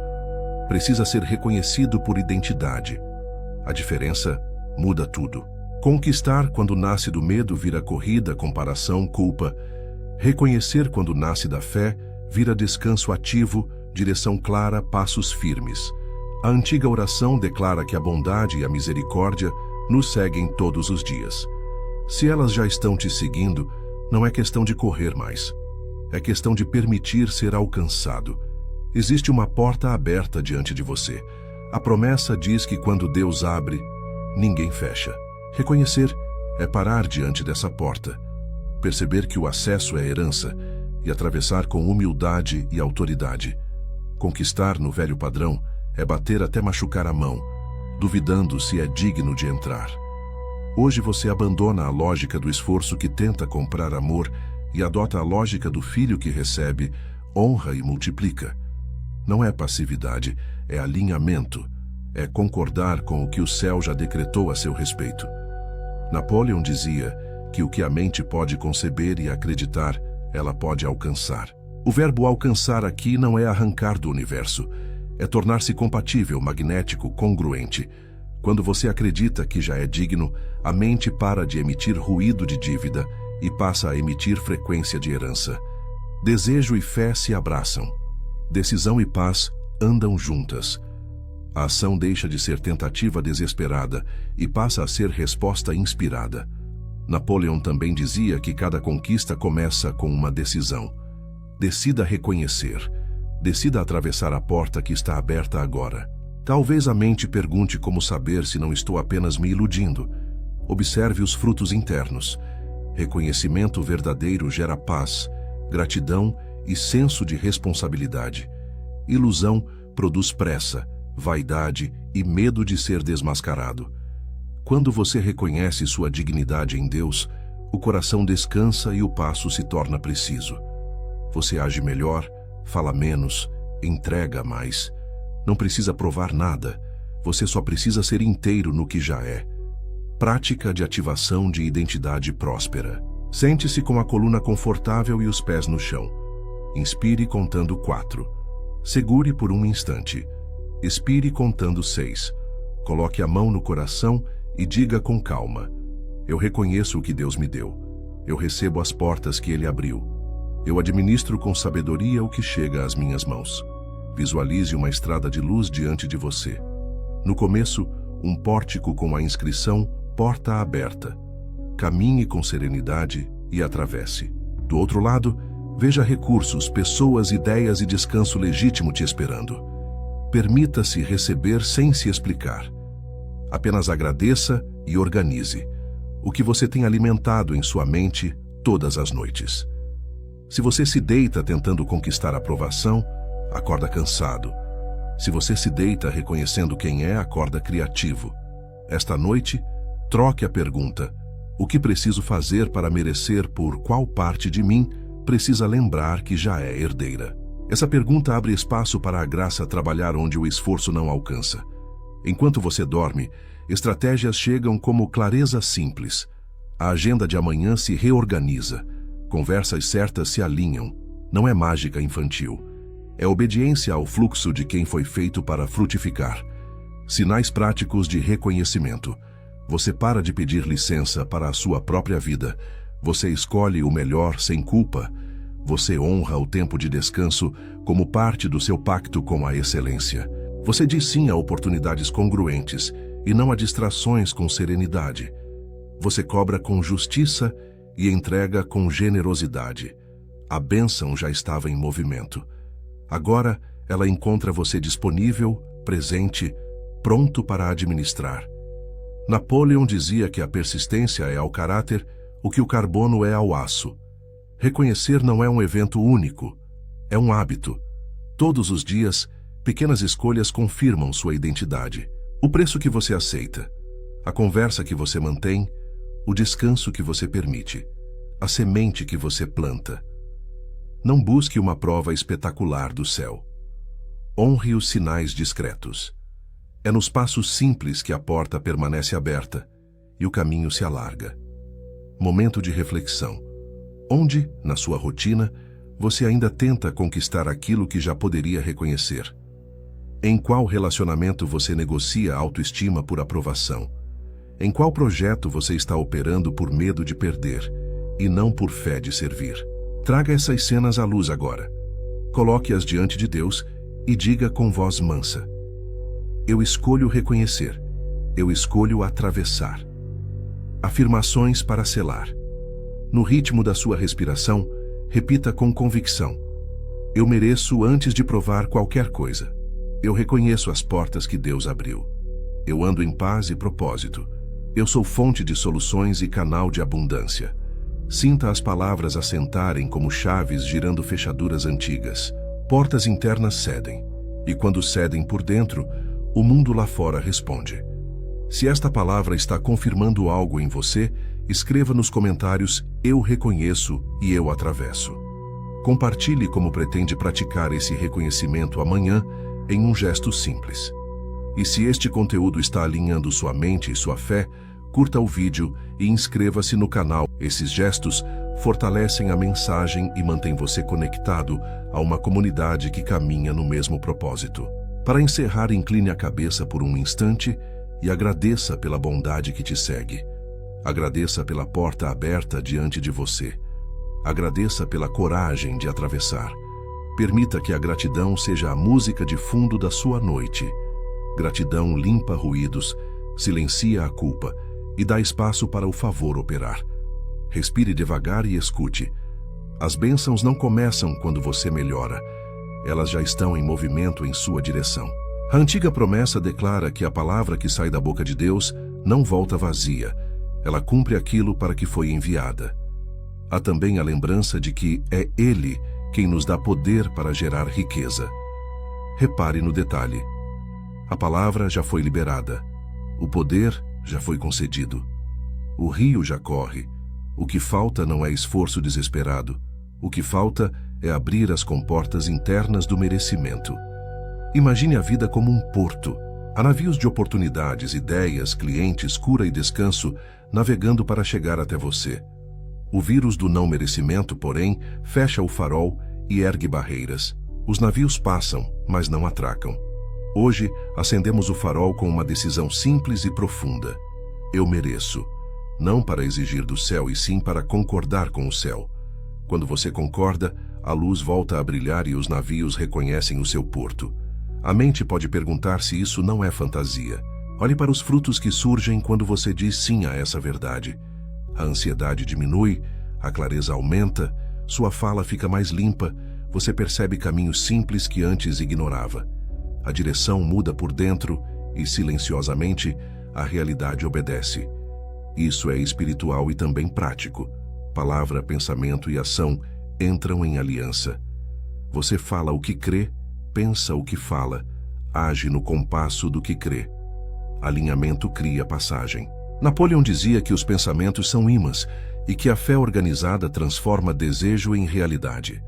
Precisa ser reconhecido por identidade. A diferença muda tudo. Conquistar quando nasce do medo vira corrida, comparação, culpa. Reconhecer quando nasce da fé vira descanso ativo, direção clara, passos firmes. A antiga oração declara que a bondade e a misericórdia nos seguem todos os dias. Se elas já estão te seguindo, não é questão de correr mais. É questão de permitir ser alcançado. Existe uma porta aberta diante de você. A promessa diz que quando Deus abre, ninguém fecha. Reconhecer é parar diante dessa porta, perceber que o acesso é herança e atravessar com humildade e autoridade. Conquistar no velho padrão é bater até machucar a mão, duvidando se é digno de entrar. Hoje você abandona a lógica do esforço que tenta comprar amor e adota a lógica do filho que recebe, honra e multiplica. Não é passividade, é alinhamento, é concordar com o que o céu já decretou a seu respeito. Napoleão dizia que o que a mente pode conceber e acreditar, ela pode alcançar. O verbo alcançar aqui não é arrancar do universo, é tornar-se compatível, magnético, congruente. Quando você acredita que já é digno, a mente para de emitir ruído de dívida e passa a emitir frequência de herança. Desejo e fé se abraçam. Decisão e paz andam juntas. A ação deixa de ser tentativa desesperada e passa a ser resposta inspirada. Napoleão também dizia que cada conquista começa com uma decisão. Decida reconhecer. Decida atravessar a porta que está aberta agora. Talvez a mente pergunte como saber se não estou apenas me iludindo. Observe os frutos internos. Reconhecimento verdadeiro gera paz, gratidão e senso de responsabilidade. Ilusão produz pressa, vaidade e medo de ser desmascarado. Quando você reconhece sua dignidade em Deus, o coração descansa e o passo se torna preciso. Você age melhor, fala menos, entrega mais. Não precisa provar nada, você só precisa ser inteiro no que já é. Prática de ativação de identidade próspera. Sente-se com a coluna confortável e os pés no chão. Inspire contando 4. Segure por um instante. Expire contando 6. Coloque a mão no coração e diga com calma: eu reconheço o que Deus me deu. Eu recebo as portas que Ele abriu. Eu administro com sabedoria o que chega às minhas mãos. Visualize uma estrada de luz diante de você. No começo, um pórtico com a inscrição Porta Aberta. Caminhe com serenidade e atravesse. Do outro lado, veja recursos, pessoas, ideias e descanso legítimo te esperando. Permita-se receber sem se explicar. Apenas agradeça e organize o que você tem alimentado em sua mente todas as noites. Se você se deita tentando conquistar aprovação, acorda cansado. Se você se deita reconhecendo quem é, acorda criativo. Esta noite, troque a pergunta: o que preciso fazer para merecer? Por qual parte de mim precisa lembrar que já é herdeira? Essa pergunta abre espaço para a graça trabalhar onde o esforço não alcança. Enquanto você dorme, estratégias chegam como clareza simples. A agenda de amanhã se reorganiza. Conversas certas se alinham. Não é mágica infantil. É obediência ao fluxo de quem foi feito para frutificar. Sinais práticos de reconhecimento. Você para de pedir licença para a sua própria vida. Você escolhe o melhor sem culpa. Você honra o tempo de descanso como parte do seu pacto com a excelência. Você diz sim a oportunidades congruentes e não a distrações com serenidade. Você cobra com justiça e entrega com generosidade. A bênção já estava em movimento. Agora, ela encontra você disponível, presente, pronto para administrar. Napoleão dizia que a persistência é ao caráter o que o carbono é ao aço. Reconhecer não é um evento único, é um hábito. Todos os dias, pequenas escolhas confirmam sua identidade. O preço que você aceita, a conversa que você mantém, o descanso que você permite, a semente que você planta. Não busque uma prova espetacular do céu. Honre os sinais discretos. É nos passos simples que a porta permanece aberta e o caminho se alarga. Momento de reflexão. Onde, na sua rotina, você ainda tenta conquistar aquilo que já poderia reconhecer? Em qual relacionamento você negocia a autoestima por aprovação? Em qual projeto você está operando por medo de perder e não por fé de servir? Traga essas cenas à luz agora. Coloque-as diante de Deus e diga com voz mansa: eu escolho reconhecer. Eu escolho atravessar. Afirmações para selar. No ritmo da sua respiração, repita com convicção: eu mereço antes de provar qualquer coisa. Eu reconheço as portas que Deus abriu. Eu ando em paz e propósito. Eu sou fonte de soluções e canal de abundância. Sinta as palavras assentarem como chaves girando fechaduras antigas. Portas internas cedem. E quando cedem por dentro, o mundo lá fora responde. Se esta palavra está confirmando algo em você, escreva nos comentários: eu reconheço e eu atravesso. Compartilhe como pretende praticar esse reconhecimento amanhã em um gesto simples. E se este conteúdo está alinhando sua mente e sua fé, curta o vídeo e inscreva-se no canal. Esses gestos fortalecem a mensagem e mantêm você conectado a uma comunidade que caminha no mesmo propósito. Para encerrar, incline a cabeça por um instante e agradeça pela bondade que te segue. Agradeça pela porta aberta diante de você. Agradeça pela coragem de atravessar. Permita que a gratidão seja a música de fundo da sua noite. Gratidão limpa ruídos, silencia a culpa e dá espaço para o favor operar. Respire devagar e escute. As bênçãos não começam quando você melhora. Elas já estão em movimento em sua direção. A antiga promessa declara que a palavra que sai da boca de Deus não volta vazia. Ela cumpre aquilo para que foi enviada. Há também a lembrança de que é Ele quem nos dá poder para gerar riqueza. Repare no detalhe. A palavra já foi liberada. O poder já foi concedido. O rio já corre. O que falta não é esforço desesperado. O que falta é abrir as comportas internas do merecimento. Imagine a vida como um porto. Há navios de oportunidades, ideias, clientes, cura e descanso navegando para chegar até você. O vírus do não merecimento, porém, fecha o farol e ergue barreiras. Os navios passam, mas não atracam. Hoje, acendemos o farol com uma decisão simples e profunda. Eu mereço. Não para exigir do céu, e sim para concordar com o céu. Quando você concorda, a luz volta a brilhar e os navios reconhecem o seu porto. A mente pode perguntar se isso não é fantasia. Olhe para os frutos que surgem quando você diz sim a essa verdade. A ansiedade diminui, a clareza aumenta, sua fala fica mais limpa, você percebe caminhos simples que antes ignorava. A direção muda por dentro e, silenciosamente, a realidade obedece. Isso é espiritual e também prático. Palavra, pensamento e ação entram em aliança. Você fala o que crê, pensa o que fala, age no compasso do que crê. Alinhamento cria passagem. Napoleão dizia que os pensamentos são ímãs e que a fé organizada transforma desejo em realidade.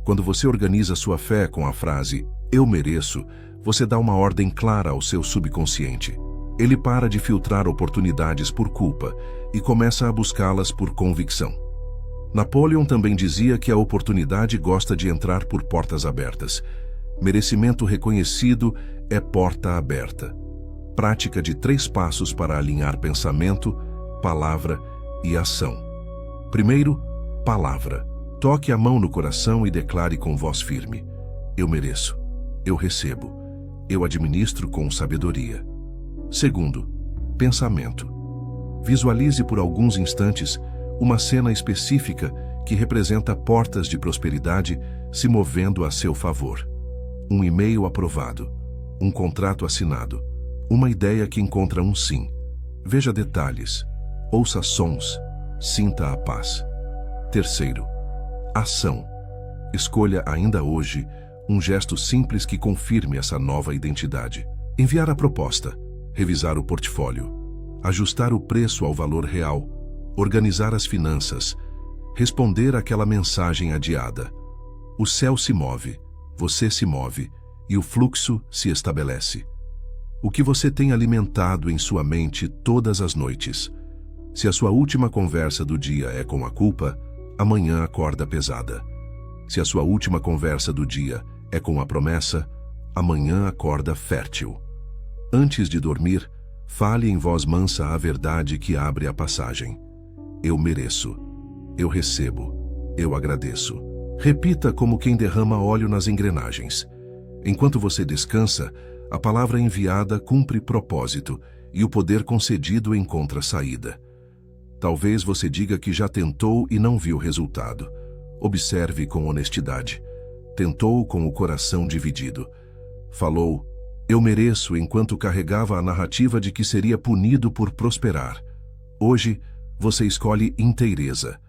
Quando você organiza sua fé com a frase "eu mereço", você dá uma ordem clara ao seu subconsciente. Ele para de filtrar oportunidades por culpa e começa a buscá-las por convicção. Napoleão também dizia que a oportunidade gosta de entrar por portas abertas. Merecimento reconhecido é porta aberta. Prática de 3 passos para alinhar pensamento, palavra e ação. Primeiro, palavra. Toque a mão no coração e declare com voz firme: eu mereço, eu recebo, eu administro com sabedoria. Segundo, pensamento. Visualize por alguns instantes uma cena específica que representa portas de prosperidade se movendo a seu favor. Um e-mail aprovado, um contrato assinado, uma ideia que encontra um sim. Veja detalhes, ouça sons, sinta a paz. Terceiro, ação. Escolha ainda hoje um gesto simples que confirme essa nova identidade. Enviar a proposta, revisar o portfólio, ajustar o preço ao valor real, organizar as finanças, responder àquela mensagem adiada. O céu se move, você se move e o fluxo se estabelece. O que você tem alimentado em sua mente todas as noites? Se a sua última conversa do dia é com a culpa, amanhã acorda pesada. Se a sua última conversa do dia é com a promessa, amanhã acorda fértil. Antes de dormir, fale em voz mansa a verdade que abre a passagem. Eu mereço, eu recebo, eu agradeço. Repita como quem derrama óleo nas engrenagens. Enquanto você descansa, a palavra enviada cumpre propósito e o poder concedido encontra saída. Talvez você diga que já tentou e não viu resultado. Observe com honestidade. Tentou com o coração dividido. Falou, eu mereço, enquanto carregava a narrativa de que seria punido por prosperar. Hoje, você escolhe inteireza.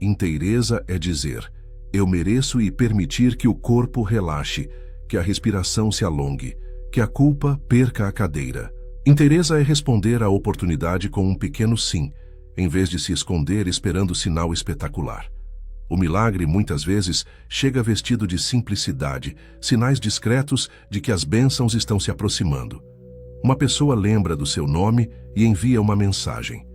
Inteireza é dizer, eu mereço, e permitir que o corpo relaxe, que a respiração se alongue, que a culpa perca a cadeira. Inteireza é responder à oportunidade com um pequeno sim, em vez de se esconder esperando sinal espetacular. O milagre, muitas vezes, chega vestido de simplicidade, sinais discretos de que as bênçãos estão se aproximando. Uma pessoa lembra do seu nome e envia uma mensagem.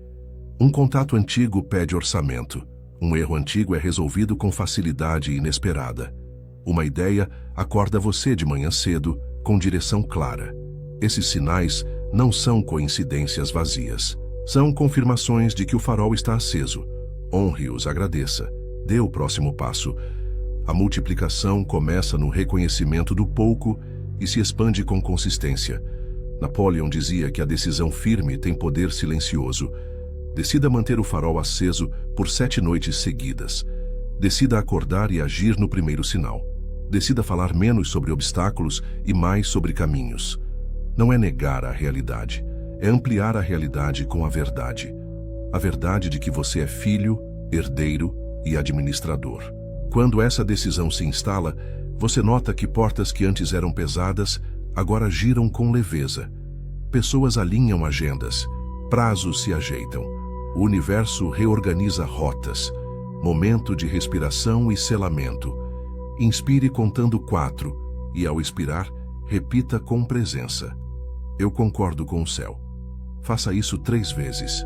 Um contato antigo pede orçamento. Um erro antigo é resolvido com facilidade inesperada. Uma ideia acorda você de manhã cedo, com direção clara. Esses sinais não são coincidências vazias. São confirmações de que o farol está aceso. Honre-os, agradeça. Dê o próximo passo. A multiplicação começa no reconhecimento do pouco e se expande com consistência. Napoleão dizia que a decisão firme tem poder silencioso. Decida manter o farol aceso por 7 noites seguidas. Decida acordar e agir no primeiro sinal. Decida falar menos sobre obstáculos e mais sobre caminhos. Não é negar a realidade, é ampliar a realidade com a verdade. A verdade de que você é filho, herdeiro e administrador. Quando essa decisão se instala, você nota que portas que antes eram pesadas, agora giram com leveza. Pessoas alinham agendas, prazos se ajeitam. O universo reorganiza rotas. Momento de respiração e selamento. Inspire contando 4 e, ao expirar, repita com presença. Eu concordo com o céu. Faça isso 3 vezes.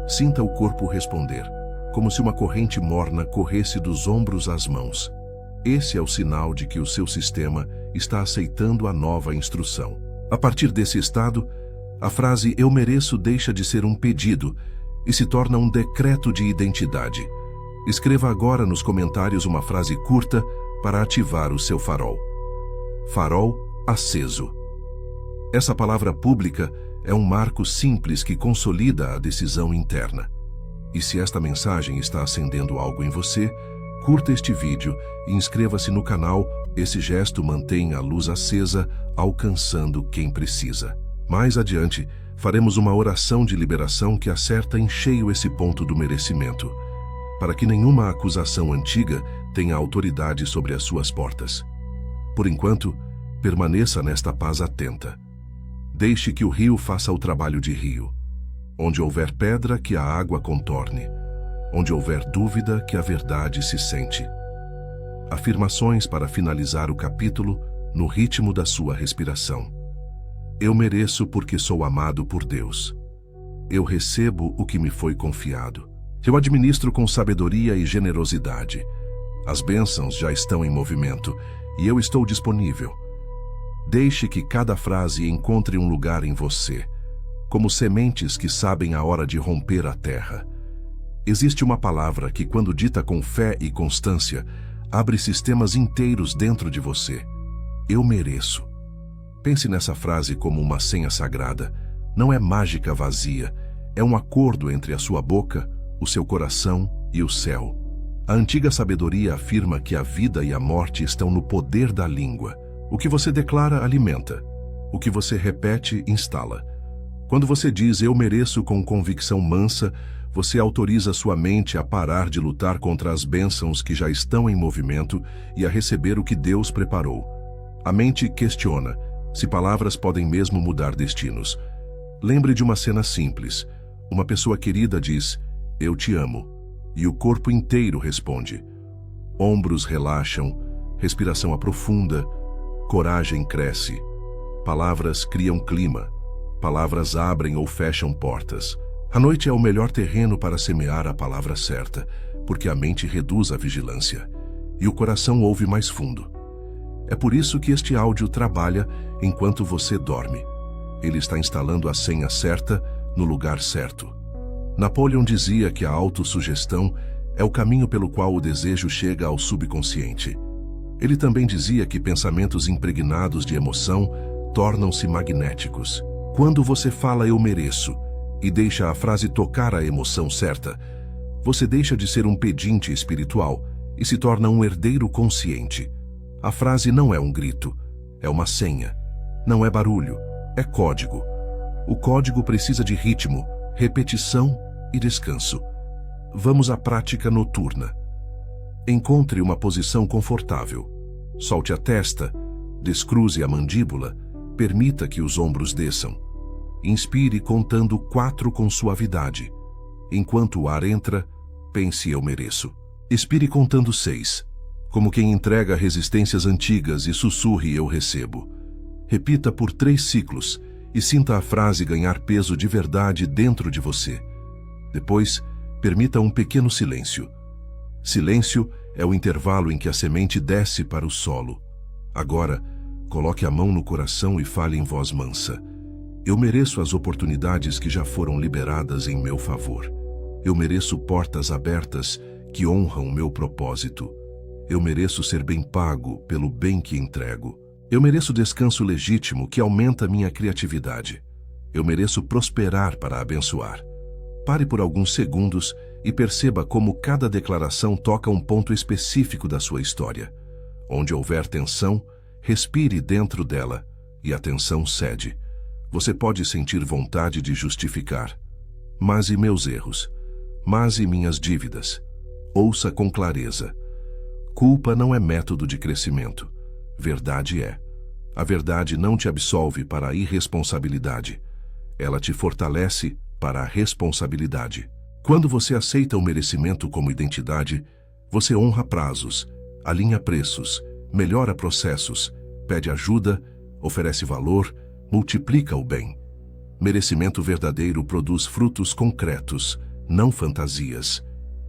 Sinta o corpo responder, como se uma corrente morna corresse dos ombros às mãos. Esse é o sinal de que o seu sistema está aceitando a nova instrução. A partir desse estado, a frase "eu mereço" deixa de ser um pedido e se torna um decreto de identidade. Escreva agora nos comentários uma frase curta para ativar o seu farol. Farol aceso. Essa palavra pública é um marco simples que consolida a decisão interna. E se esta mensagem está acendendo algo em você, curta este vídeo e inscreva-se no canal. Esse gesto mantém a luz acesa, alcançando quem precisa. Mais adiante, faremos uma oração de liberação que acerta em cheio esse ponto do merecimento, para que nenhuma acusação antiga tenha autoridade sobre as suas portas. Por enquanto, permaneça nesta paz atenta. Deixe que o rio faça o trabalho de rio. Onde houver pedra, que a água contorne. Onde houver dúvida, que a verdade se sente. Afirmações para finalizar o capítulo no ritmo da sua respiração. Eu mereço porque sou amado por Deus. Eu recebo o que me foi confiado. Eu administro com sabedoria e generosidade. As bênçãos já estão em movimento e eu estou disponível. Deixe que cada frase encontre um lugar em você, como sementes que sabem a hora de romper a terra. Existe uma palavra que, quando dita com fé e constância, abre sistemas inteiros dentro de você. Eu mereço. Pense nessa frase como uma senha sagrada. Não é mágica vazia, é um acordo entre a sua boca, o seu coração e o céu. A antiga sabedoria afirma que a vida e a morte estão no poder da língua. O que você declara, alimenta. O que você repete, instala. Quando você diz eu mereço com convicção mansa, você autoriza sua mente a parar de lutar contra as bênçãos que já estão em movimento e a receber o que Deus preparou. A mente questiona se palavras podem mesmo mudar destinos. Lembre de uma cena simples. Uma pessoa querida diz, eu te amo, e o corpo inteiro responde. Ombros relaxam, respiração aprofunda, coragem cresce. Palavras criam clima. Palavras abrem ou fecham portas. A noite é o melhor terreno para semear a palavra certa, porque a mente reduz a vigilância e o coração ouve mais fundo. É por isso que este áudio trabalha enquanto você dorme. Ele está instalando a senha certa no lugar certo. Napoleão dizia que a autossugestão é o caminho pelo qual o desejo chega ao subconsciente. Ele também dizia que pensamentos impregnados de emoção tornam-se magnéticos. Quando você fala eu mereço e deixa a frase tocar a emoção certa, você deixa de ser um pedinte espiritual e se torna um herdeiro consciente. A frase não é um grito, é uma senha. Não é barulho, é código. O código precisa de ritmo, repetição e descanso. Vamos à prática noturna. Encontre uma posição confortável. Solte a testa, descruze a mandíbula, permita que os ombros desçam. Inspire contando 4 com suavidade. Enquanto o ar entra, pense eu mereço. Expire contando 6. Como quem entrega resistências antigas e sussurre eu recebo. Repita por 3 ciclos e sinta a frase ganhar peso de verdade dentro de você. Depois, permita um pequeno silêncio. Silêncio é o intervalo em que a semente desce para o solo. Agora, coloque a mão no coração e fale em voz mansa. Eu mereço as oportunidades que já foram liberadas em meu favor. Eu mereço portas abertas que honram o meu propósito. Eu mereço ser bem pago pelo bem que entrego. Eu mereço descanso legítimo que aumenta minha criatividade. Eu mereço prosperar para abençoar. Pare por alguns segundos e perceba como cada declaração toca um ponto específico da sua história. Onde houver tensão, respire dentro dela e a tensão cede. Você pode sentir vontade de justificar. Mas e meus erros? Mas e minhas dívidas? Ouça com clareza. Culpa não é método de crescimento. Verdade é. A verdade não te absolve para a irresponsabilidade. Ela te fortalece para a responsabilidade. Quando você aceita o merecimento como identidade, você honra prazos, alinha preços, melhora processos, pede ajuda, oferece valor, multiplica o bem. Merecimento verdadeiro produz frutos concretos, não fantasias.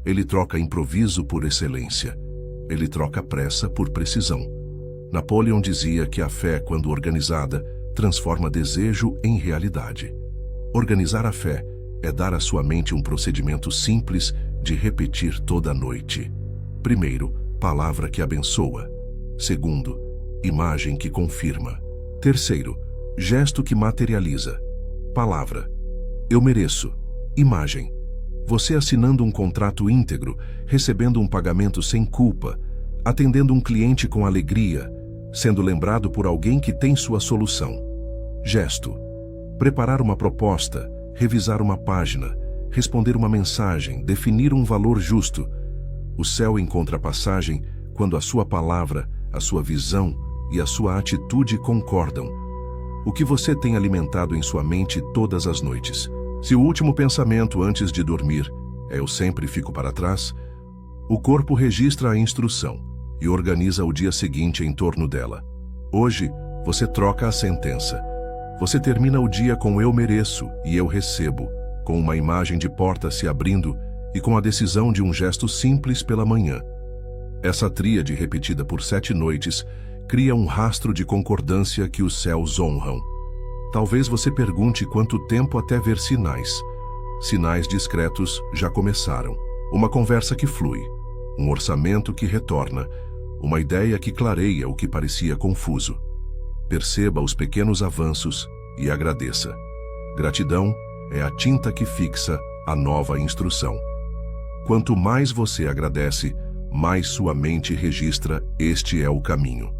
Ele troca improviso por excelência. Ele troca pressa por precisão. Napoleão dizia que a fé, quando organizada, transforma desejo em realidade. Organizar a fé é dar à sua mente um procedimento simples de repetir toda noite. Primeiro, palavra que abençoa. Segundo, imagem que confirma. Terceiro, gesto que materializa. Palavra. Eu mereço. Imagem. Você assinando um contrato íntegro, recebendo um pagamento sem culpa, atendendo um cliente com alegria, sendo lembrado por alguém que tem sua solução. Gesto. Preparar uma proposta, revisar uma página, responder uma mensagem, definir um valor justo. O céu encontra passagem quando a sua palavra, a sua visão e a sua atitude concordam. O que você tem alimentado em sua mente todas as noites? Se o último pensamento antes de dormir é "eu sempre fico para trás", o corpo registra a instrução e organiza o dia seguinte em torno dela. Hoje, você troca a sentença. Você termina o dia com "eu mereço" e "eu recebo", com uma imagem de porta se abrindo e com a decisão de um gesto simples pela manhã. Essa tríade repetida por 7 noites cria um rastro de concordância que os céus honram. Talvez você pergunte quanto tempo até ver sinais. Sinais discretos já começaram. Uma conversa que flui, um orçamento que retorna, uma ideia que clareia o que parecia confuso. Perceba os pequenos avanços e agradeça. Gratidão é a tinta que fixa a nova instrução. Quanto mais você agradece, mais sua mente registra "este é o caminho".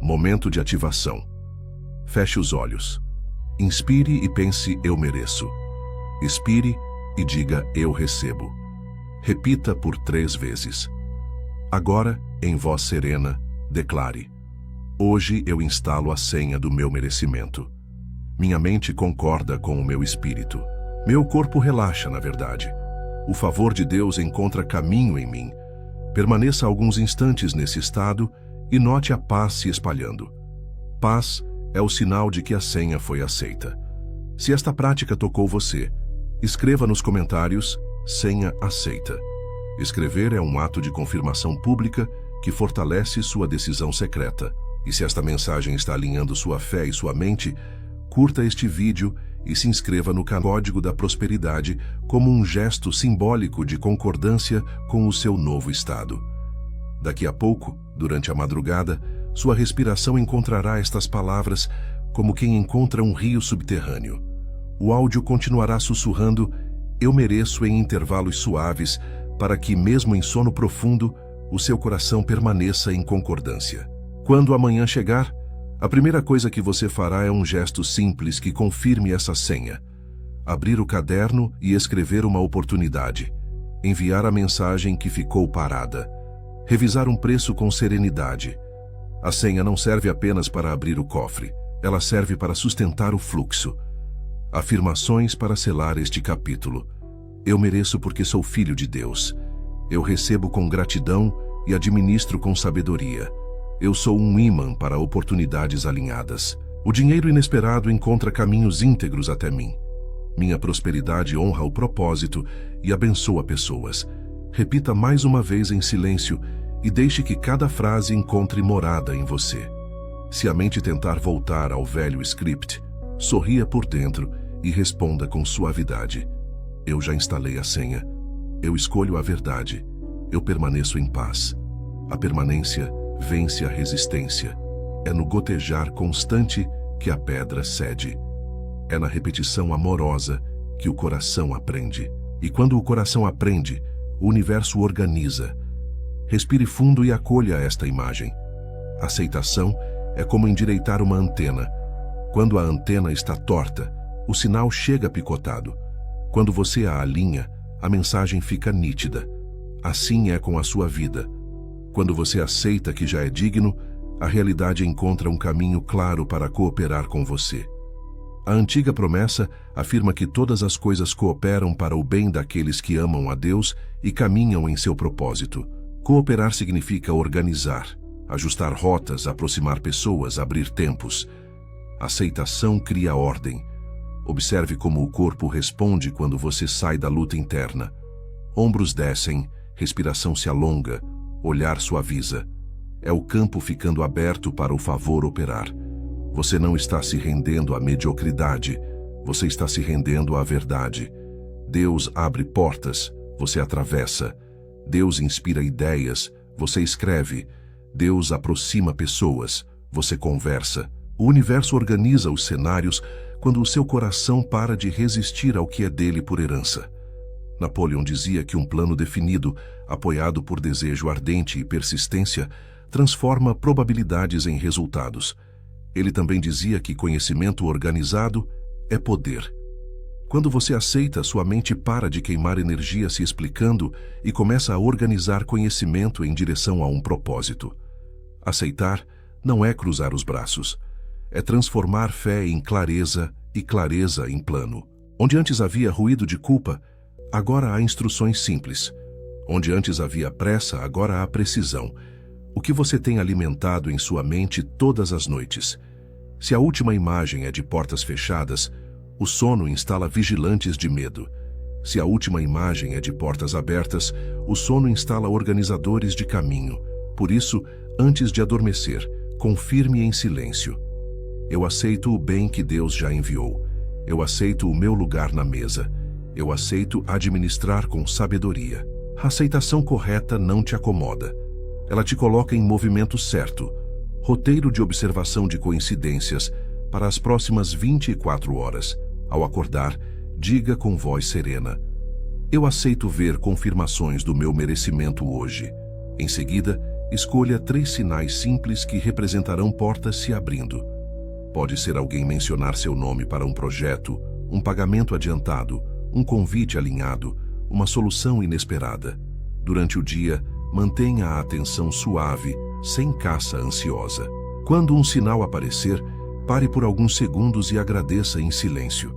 Momento de ativação. Feche os olhos. Inspire e pense "eu mereço". Expire e diga "eu recebo". Repita por 3 vezes. Agora, em voz serena, declare: "Hoje eu instalo a senha do meu merecimento". Minha mente concorda com o meu espírito. Meu corpo relaxa, na verdade. O favor de Deus encontra caminho em mim. Permaneça alguns instantes nesse estado e note a paz se espalhando. Paz é o sinal de que a senha foi aceita. Se esta prática tocou você, escreva nos comentários "senha aceita". Escrever é um ato de confirmação pública que fortalece sua decisão secreta. E se esta mensagem está alinhando sua fé e sua mente, curta este vídeo e se inscreva no Código da Prosperidade como um gesto simbólico de concordância com o seu novo estado. Daqui a pouco, durante a madrugada, sua respiração encontrará estas palavras como quem encontra um rio subterrâneo. O áudio continuará sussurrando "eu mereço" em intervalos suaves para que, mesmo em sono profundo, o seu coração permaneça em concordância. Quando amanhã chegar, a primeira coisa que você fará é um gesto simples que confirme essa senha. Abrir o caderno e escrever uma oportunidade. Enviar a mensagem que ficou parada. Revisar um preço com serenidade. A senha não serve apenas para abrir o cofre, ela serve para sustentar o fluxo. Afirmações para selar este capítulo. Eu mereço porque sou filho de Deus. Eu recebo com gratidão e administro com sabedoria. Eu sou um ímã para oportunidades alinhadas. O dinheiro inesperado encontra caminhos íntegros até mim. Minha prosperidade honra o propósito e abençoa pessoas. Repita mais uma vez em silêncio e deixe que cada frase encontre morada em você. Se a mente tentar voltar ao velho script, sorria por dentro e responda com suavidade: eu já instalei a senha. Eu escolho a verdade. Eu permaneço em paz. A permanência vence a resistência. É no gotejar constante que a pedra cede. É na repetição amorosa que o coração aprende. E quando o coração aprende, o universo organiza. Respire fundo e acolha esta imagem. Aceitação é como endireitar uma antena. Quando a antena está torta, o sinal chega picotado. Quando você a alinha, a mensagem fica nítida. Assim é com a sua vida. Quando você aceita que já é digno, a realidade encontra um caminho claro para cooperar com você. A antiga promessa afirma que todas as coisas cooperam para o bem daqueles que amam a Deus e caminham em seu propósito. Cooperar significa organizar, ajustar rotas, aproximar pessoas, abrir tempos. Aceitação cria ordem. Observe como o corpo responde quando você sai da luta interna. Ombros descem, respiração se alonga, olhar suaviza. É o campo ficando aberto para o favor operar. Você não está se rendendo à mediocridade, você está se rendendo à verdade. Deus abre portas, você atravessa. Deus inspira ideias, você escreve. Deus aproxima pessoas, você conversa. O universo organiza os cenários quando o seu coração para de resistir ao que é dele por herança. Napoleão dizia que um plano definido, apoiado por desejo ardente e persistência, transforma probabilidades em resultados. Ele também dizia que conhecimento organizado é poder. Quando você aceita, sua mente para de queimar energia se explicando e começa a organizar conhecimento em direção a um propósito. Aceitar não é cruzar os braços. É transformar fé em clareza e clareza em plano. Onde antes havia ruído de culpa, agora há instruções simples. Onde antes havia pressa, agora há precisão. O que você tem alimentado em sua mente todas as noites? Se a última imagem é de portas fechadas, o sono instala vigilantes de medo. Se a última imagem é de portas abertas, o sono instala organizadores de caminho. Por isso, antes de adormecer, confirme em silêncio. Eu aceito o bem que Deus já enviou. Eu aceito o meu lugar na mesa. Eu aceito administrar com sabedoria. A aceitação correta não te acomoda. Ela te coloca em movimento certo. Roteiro de observação de coincidências para as próximas 24 horas. Ao acordar, diga com voz serena: eu aceito ver confirmações do meu merecimento hoje. Em seguida, escolha 3 sinais simples que representarão portas se abrindo. Pode ser alguém mencionar seu nome para um projeto, um pagamento adiantado, um convite alinhado, uma solução inesperada. Durante o dia, mantenha a atenção suave, sem caça ansiosa. Quando um sinal aparecer, pare por alguns segundos e agradeça em silêncio.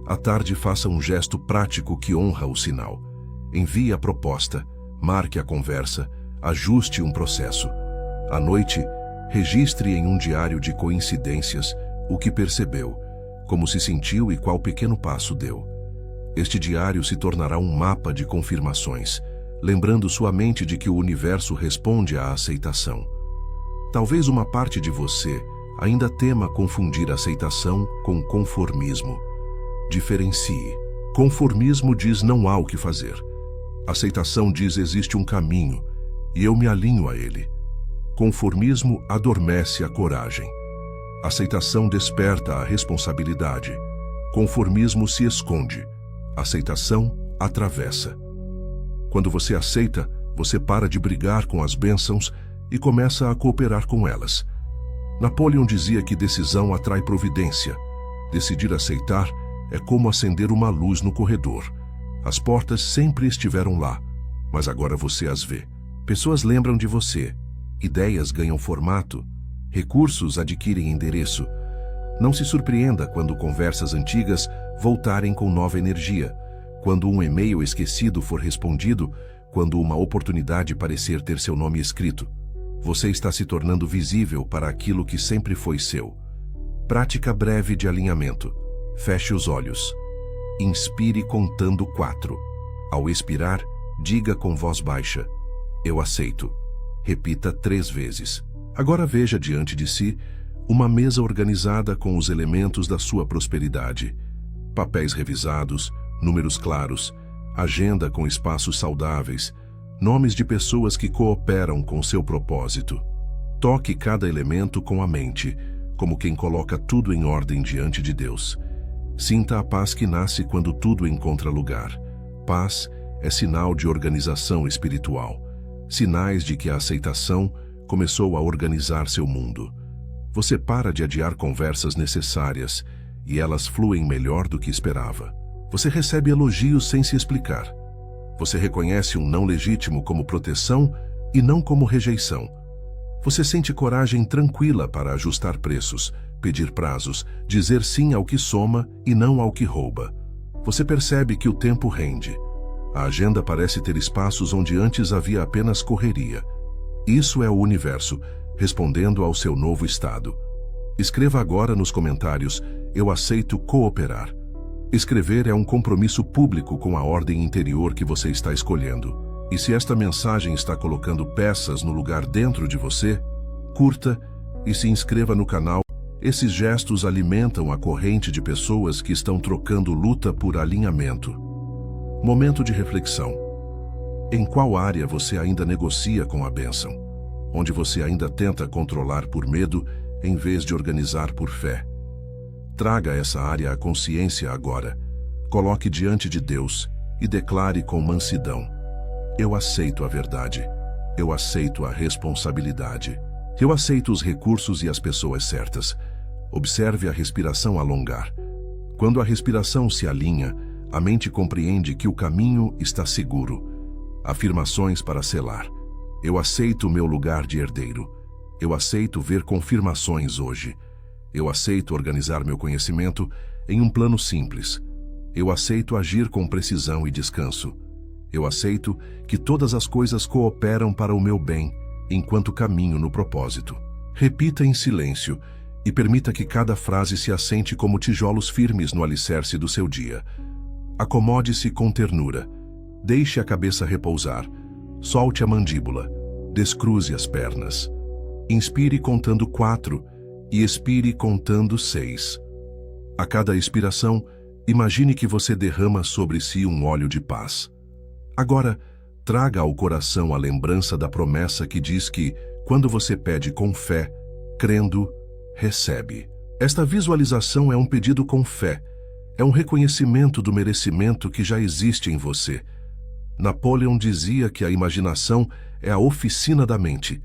À tarde, faça um gesto prático que honra o sinal. Envie a proposta, marque a conversa, ajuste um processo. À noite, registre em um diário de coincidências o que percebeu, como se sentiu e qual pequeno passo deu. Este diário se tornará um mapa de confirmações, lembrando sua mente de que o universo responde à aceitação. Talvez uma parte de você ainda tema confundir aceitação com conformismo. Diferencie. Conformismo diz não há o que fazer. Aceitação diz existe um caminho e eu me alinho a ele. Conformismo adormece a coragem. Aceitação desperta a responsabilidade. Conformismo se esconde. Aceitação atravessa. Quando você aceita, você para de brigar com as bênçãos e começa a cooperar com elas. Napoleão dizia que decisão atrai providência. Decidir aceitar é como acender uma luz no corredor. As portas sempre estiveram lá, mas agora você as vê. Pessoas lembram de você. Ideias ganham formato. Recursos adquirem endereço. Não se surpreenda quando conversas antigas voltarem com nova energia, quando um e-mail esquecido for respondido, quando uma oportunidade parecer ter seu nome escrito. Você está se tornando visível para aquilo que sempre foi seu. Prática breve de alinhamento. Feche os olhos. Inspire contando 4. Ao expirar, diga com voz baixa: eu aceito. Repita 3 vezes. Agora veja diante de si uma mesa organizada com os elementos da sua prosperidade. Papéis revisados, números claros, agenda com espaços saudáveis, nomes de pessoas que cooperam com seu propósito. Toque cada elemento com a mente, como quem coloca tudo em ordem diante de Deus. Sinta a paz que nasce quando tudo encontra lugar. Paz é sinal de organização espiritual, sinais de que a aceitação começou a organizar seu mundo. Você para de adiar conversas necessárias e elas fluem melhor do que esperava. Você recebe elogios sem se explicar. Você reconhece um não legítimo como proteção e não como rejeição. Você sente coragem tranquila para ajustar preços, pedir prazos, dizer sim ao que soma e não ao que rouba. Você percebe que o tempo rende. A agenda parece ter espaços onde antes havia apenas correria. Isso é o universo, respondendo ao seu novo estado. Escreva agora nos comentários: eu aceito cooperar. Escrever é um compromisso público com a ordem interior que você está escolhendo. E se esta mensagem está colocando peças no lugar dentro de você, curta e se inscreva no canal. Esses gestos alimentam a corrente de pessoas que estão trocando luta por alinhamento. Momento de reflexão. Em qual área você ainda negocia com a bênção? Onde você ainda tenta controlar por medo em vez de organizar por fé? Traga essa área à consciência agora. Coloque diante de Deus e declare com mansidão: eu aceito a verdade. Eu aceito a responsabilidade. Eu aceito os recursos e as pessoas certas. Observe a respiração alongar. Quando a respiração se alinha, a mente compreende que o caminho está seguro. Afirmações para selar. Eu aceito meu lugar de herdeiro. Eu aceito ver confirmações hoje. Eu aceito organizar meu conhecimento em um plano simples. Eu aceito agir com precisão e descanso. Eu aceito que todas as coisas cooperam para o meu bem, enquanto caminho no propósito. Repita em silêncio e permita que cada frase se assente como tijolos firmes no alicerce do seu dia. Acomode-se com ternura. Deixe a cabeça repousar. Solte a mandíbula. Descruze as pernas. Inspire contando 4 e expire contando 6. A cada expiração, imagine que você derrama sobre si um óleo de paz. Agora, traga ao coração a lembrança da promessa que diz que, quando você pede com fé, crendo, recebe. Esta visualização é um pedido com fé. É um reconhecimento do merecimento que já existe em você. Napoleão dizia que a imaginação é a oficina da mente.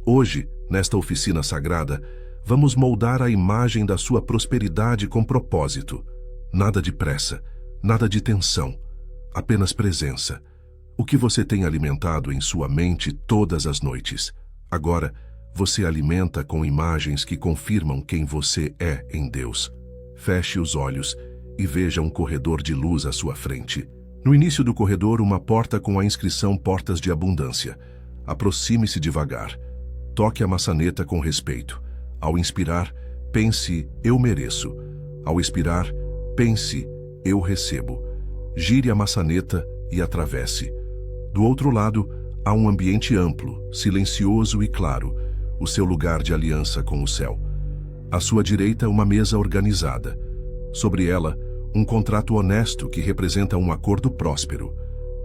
Hoje, nesta oficina sagrada, vamos moldar a imagem da sua prosperidade com propósito. Nada de pressa, nada de tensão, apenas presença. O que você tem alimentado em sua mente todas as noites. Agora, você alimenta com imagens que confirmam quem você é em Deus. Feche os olhos e veja um corredor de luz à sua frente. No início do corredor, uma porta com a inscrição Portas de Abundância. Aproxime-se devagar. Toque a maçaneta com respeito. Ao inspirar, pense, eu mereço. Ao expirar, pense, eu recebo. Gire a maçaneta e atravesse. Do outro lado, há um ambiente amplo, silencioso e claro, o seu lugar de aliança com o céu. À sua direita, uma mesa organizada. Sobre ela, um contrato honesto que representa um acordo próspero.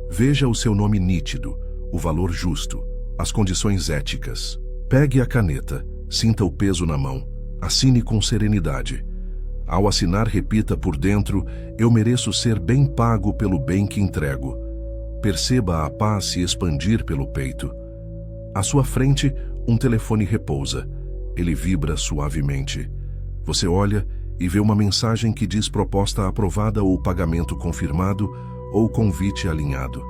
Veja o seu nome nítido, o valor justo, as condições éticas. Pegue a caneta, sinta o peso na mão, assine com serenidade. Ao assinar, repita por dentro: eu mereço ser bem pago pelo bem que entrego. Perceba a paz se expandir pelo peito. À sua frente, um telefone repousa. Ele vibra suavemente. Você olha e vê uma mensagem que diz proposta aprovada ou pagamento confirmado ou convite alinhado.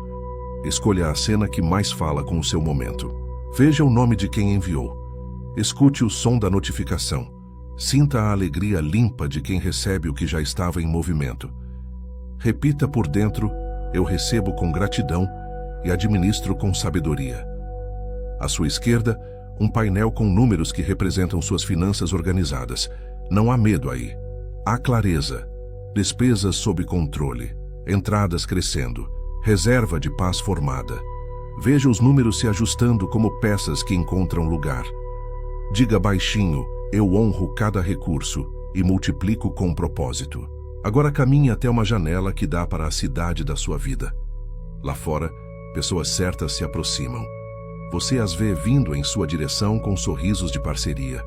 Escolha a cena que mais fala com o seu momento. Veja o nome de quem enviou. Escute o som da notificação. Sinta a alegria limpa de quem recebe o que já estava em movimento. Repita por dentro: eu recebo com gratidão e administro com sabedoria. À sua esquerda, um painel com números que representam suas finanças organizadas. Não há medo aí. Há clareza. Despesas sob controle. Entradas crescendo. Reserva de paz formada. Veja os números se ajustando como peças que encontram lugar. Diga baixinho: eu honro cada recurso e multiplico com propósito. Agora caminhe até uma janela que dá para a cidade da sua vida. Lá fora, pessoas certas se aproximam. Você as vê vindo em sua direção com sorrisos de parceria.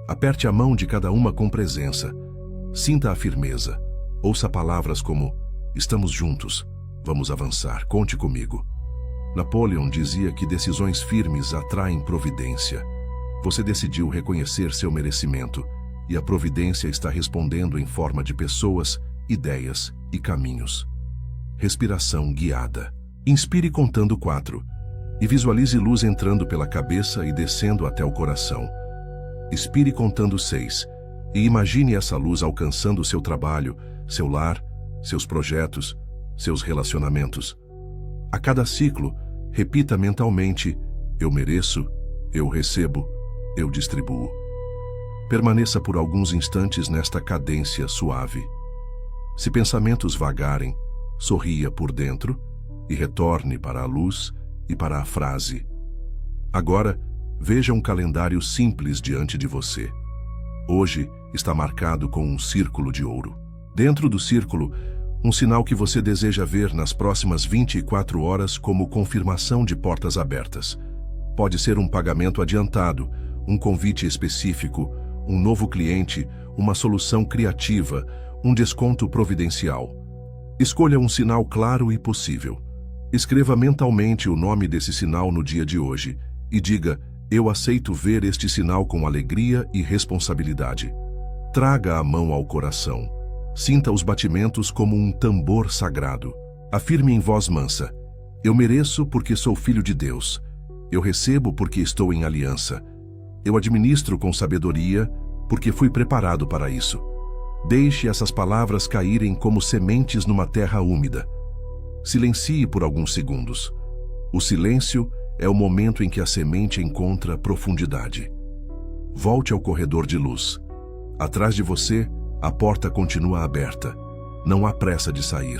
Aperte a mão de cada uma com presença. Sinta a firmeza. Ouça palavras como: estamos juntos, vamos avançar, conte comigo. Napoleão dizia que decisões firmes atraem providência. Você decidiu reconhecer seu merecimento e a providência está respondendo em forma de pessoas, ideias e caminhos. Respiração guiada. Inspire contando 4 e visualize luz entrando pela cabeça e descendo até o coração. Expire contando 6 e imagine essa luz alcançando seu trabalho, seu lar, seus projetos, seus relacionamentos. A cada ciclo, repita mentalmente: eu mereço, eu recebo, eu distribuo. Permaneça por alguns instantes nesta cadência suave. Se pensamentos vagarem, sorria por dentro e retorne para a luz e para a frase. Agora, veja um calendário simples diante de você. Hoje está marcado com um círculo de ouro. Dentro do círculo, um sinal que você deseja ver nas próximas 24 horas como confirmação de portas abertas. Pode ser um pagamento adiantado, um convite específico, um novo cliente, uma solução criativa, um desconto providencial. Escolha um sinal claro e possível. Escreva mentalmente o nome desse sinal no dia de hoje e diga: eu aceito ver este sinal com alegria e responsabilidade. Traga a mão ao coração. Sinta os batimentos como um tambor sagrado. Afirme em voz mansa: eu mereço porque sou filho de Deus. Eu recebo porque estou em aliança. Eu administro com sabedoria porque fui preparado para isso. Deixe essas palavras caírem como sementes numa terra úmida. Silencie por alguns segundos. O silêncio é o momento em que a semente encontra profundidade. Volte ao corredor de luz. Atrás de você, a porta continua aberta. Não há pressa de sair.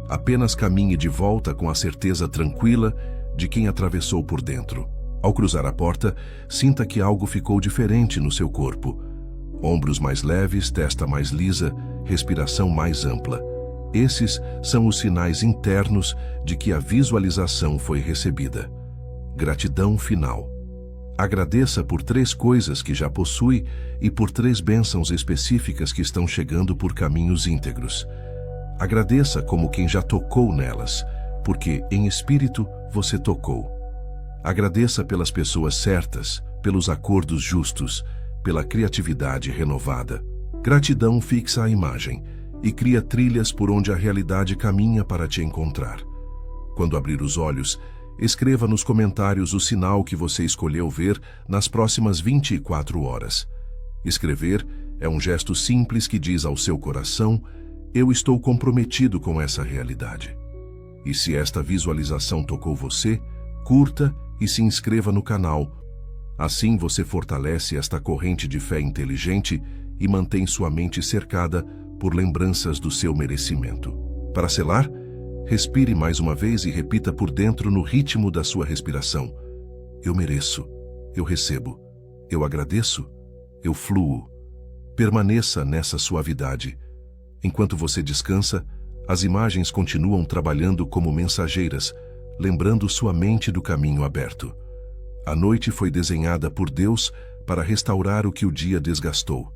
Apenas caminhe de volta com a certeza tranquila de quem atravessou por dentro. Ao cruzar a porta, sinta que algo ficou diferente no seu corpo. Ombros mais leves, testa mais lisa, respiração mais ampla. Esses são os sinais internos de que a visualização foi recebida. Gratidão final. Agradeça por 3 coisas que já possui e por 3 bênçãos específicas que estão chegando por caminhos íntegros. Agradeça como quem já tocou nelas, porque em espírito você tocou. Agradeça pelas pessoas certas, pelos acordos justos, pela criatividade renovada. Gratidão fixa a imagem e cria trilhas por onde a realidade caminha para te encontrar. Quando abrir os olhos, escreva nos comentários o sinal que você escolheu ver nas próximas 24 horas. Escrever é um gesto simples que diz ao seu coração: eu estou comprometido com essa realidade. E se esta visualização tocou você, curta e se inscreva no canal. Assim você fortalece esta corrente de fé inteligente e mantém sua mente cercada por lembranças do seu merecimento. Para selar, respire mais uma vez e repita por dentro no ritmo da sua respiração: eu mereço, eu recebo, eu agradeço, eu fluo. Permaneça nessa suavidade. Enquanto você descansa, as imagens continuam trabalhando como mensageiras, lembrando sua mente do caminho aberto. A noite foi desenhada por Deus para restaurar o que o dia desgastou.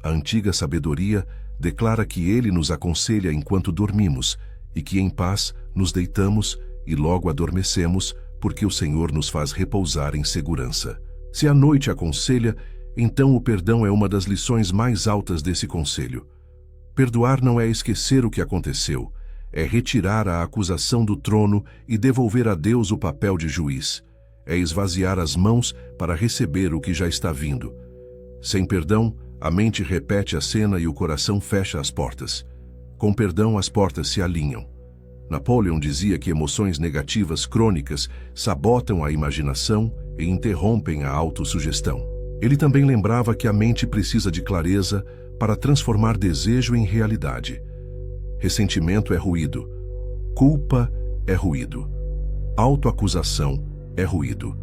A antiga sabedoria declara que Ele nos aconselha enquanto dormimos e que em paz nos deitamos e logo adormecemos, porque o Senhor nos faz repousar em segurança. Se a noite aconselha, então o perdão é uma das lições mais altas desse conselho. Perdoar não é esquecer o que aconteceu, é retirar a acusação do trono e devolver a Deus o papel de juiz. É esvaziar as mãos para receber o que já está vindo. Sem perdão, a mente repete a cena e o coração fecha as portas. Com perdão, as portas se alinham. Napoleão dizia que emoções negativas crônicas sabotam a imaginação e interrompem a autossugestão. Ele também lembrava que a mente precisa de clareza para transformar desejo em realidade. Ressentimento é ruído. Culpa é ruído. Autoacusação é ruído.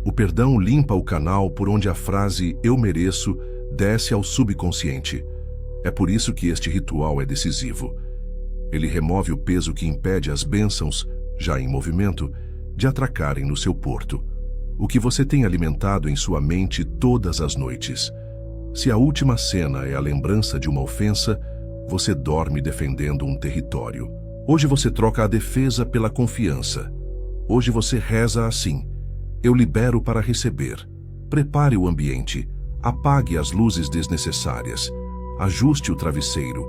O perdão limpa o canal por onde a frase "eu mereço" desce ao subconsciente. É por isso que este ritual é decisivo. Ele remove o peso que impede as bênçãos, já em movimento, de atracarem no seu porto. O que você tem alimentado em sua mente todas as noites. Se a última cena é a lembrança de uma ofensa, você dorme defendendo um território. Hoje você troca a defesa pela confiança. Hoje você reza assim: eu libero para receber. Prepare o ambiente. Apague as luzes desnecessárias. Ajuste o travesseiro.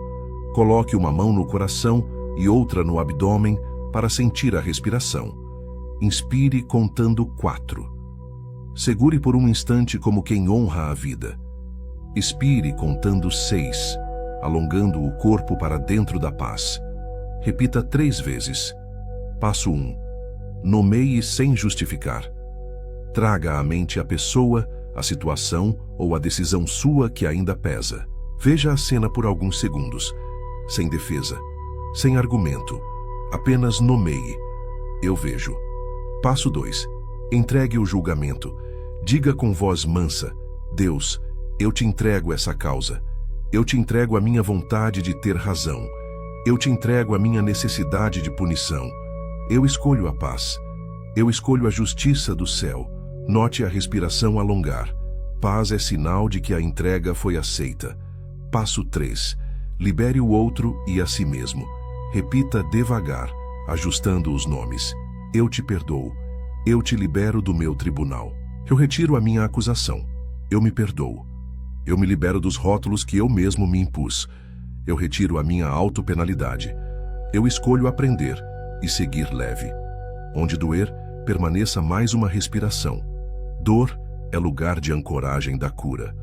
Coloque uma mão no coração e outra no abdômen para sentir a respiração. Inspire contando 4. Segure por um instante como quem honra a vida. Expire contando 6, alongando o corpo para dentro da paz. Repita 3 vezes. Passo 1. Nomeie sem justificar. Traga à mente a pessoa, a situação ou a decisão sua que ainda pesa. Veja a cena por alguns segundos, sem defesa, sem argumento. Apenas nomeie. Eu vejo. Passo 2. Entregue o julgamento. Diga com voz mansa: Deus, eu te entrego essa causa. Eu te entrego a minha vontade de ter razão. Eu te entrego a minha necessidade de punição. Eu escolho a paz. Eu escolho a justiça do céu. Note a respiração alongar. Paz é sinal de que a entrega foi aceita. Passo 3. Libere o outro e a si mesmo. Repita devagar, ajustando os nomes. Eu te perdoo. Eu te libero do meu tribunal. Eu retiro a minha acusação. Eu me perdoo. Eu me libero dos rótulos que eu mesmo me impus. Eu retiro a minha autopenalidade. Eu escolho aprender e seguir leve. Onde doer, permaneça mais uma respiração. Dor é lugar de ancoragem da cura.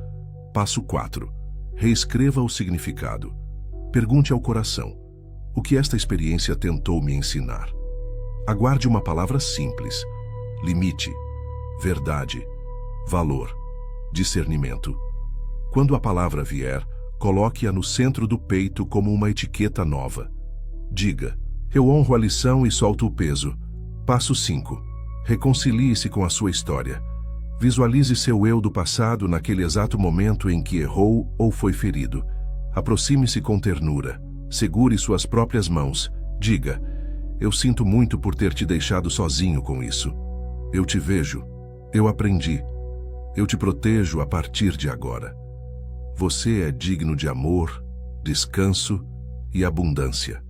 Passo 4. Reescreva o significado. Pergunte ao coração: o que esta experiência tentou me ensinar? Aguarde uma palavra simples: limite, verdade, valor, discernimento. Quando a palavra vier, coloque-a no centro do peito como uma etiqueta nova. Diga: eu honro a lição e solto o peso. Passo 5. Reconcilie-se com a sua história. Visualize seu eu do passado naquele exato momento em que errou ou foi ferido. Aproxime-se com ternura. Segure suas próprias mãos. Diga: eu sinto muito por ter te deixado sozinho com isso. Eu te vejo. Eu aprendi. Eu te protejo a partir de agora. Você é digno de amor, descanso e abundância.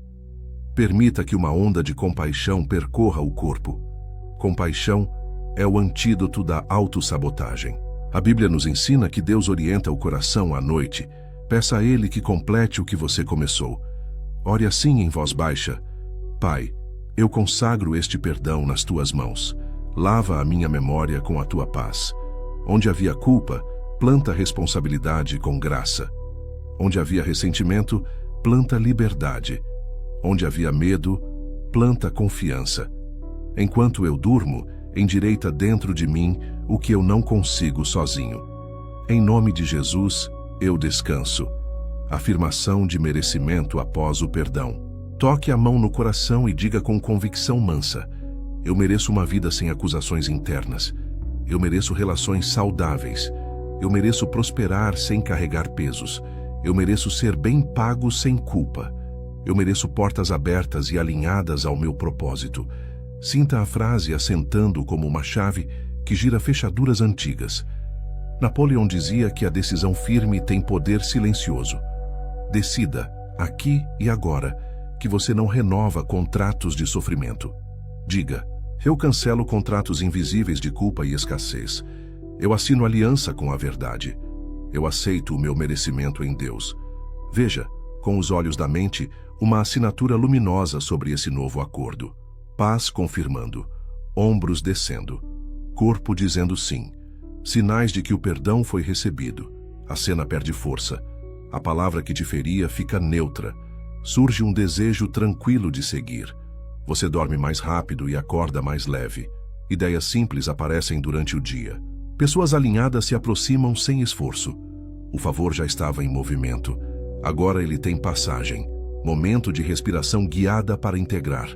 Permita que uma onda de compaixão percorra o corpo. Compaixão é o antídoto da autossabotagem. A Bíblia nos ensina que Deus orienta o coração à noite. Peça a Ele que complete o que você começou. Ore assim em voz baixa: Pai, eu consagro este perdão nas tuas mãos. Lava a minha memória com a tua paz. Onde havia culpa, planta responsabilidade com graça. Onde havia ressentimento, planta liberdade. Onde havia medo, planta confiança. Enquanto eu durmo, endireita dentro de mim o que eu não consigo sozinho. Em nome de Jesus, eu descanso. Afirmação de merecimento após o perdão. Toque a mão no coração e diga com convicção mansa: eu mereço uma vida sem acusações internas. Eu mereço relações saudáveis. Eu mereço prosperar sem carregar pesos. Eu mereço ser bem pago sem culpa. Eu mereço portas abertas e alinhadas ao meu propósito. Sinta a frase assentando como uma chave que gira fechaduras antigas. Napoleão dizia que a decisão firme tem poder silencioso. Decida, aqui e agora, que você não renova contratos de sofrimento. Diga: eu cancelo contratos invisíveis de culpa e escassez. Eu assino aliança com a verdade. Eu aceito o meu merecimento em Deus. Veja, com os olhos da mente, uma assinatura luminosa sobre esse novo acordo. Paz confirmando, ombros descendo, corpo dizendo sim. Sinais de que o perdão foi recebido. A cena perde força. A palavra que te feria fica neutra. Surge um desejo tranquilo de seguir. Você dorme mais rápido e acorda mais leve. Ideias simples aparecem durante o dia. Pessoas alinhadas se aproximam sem esforço. O favor já estava em movimento. Agora ele tem passagem. Momento de respiração guiada para integrar.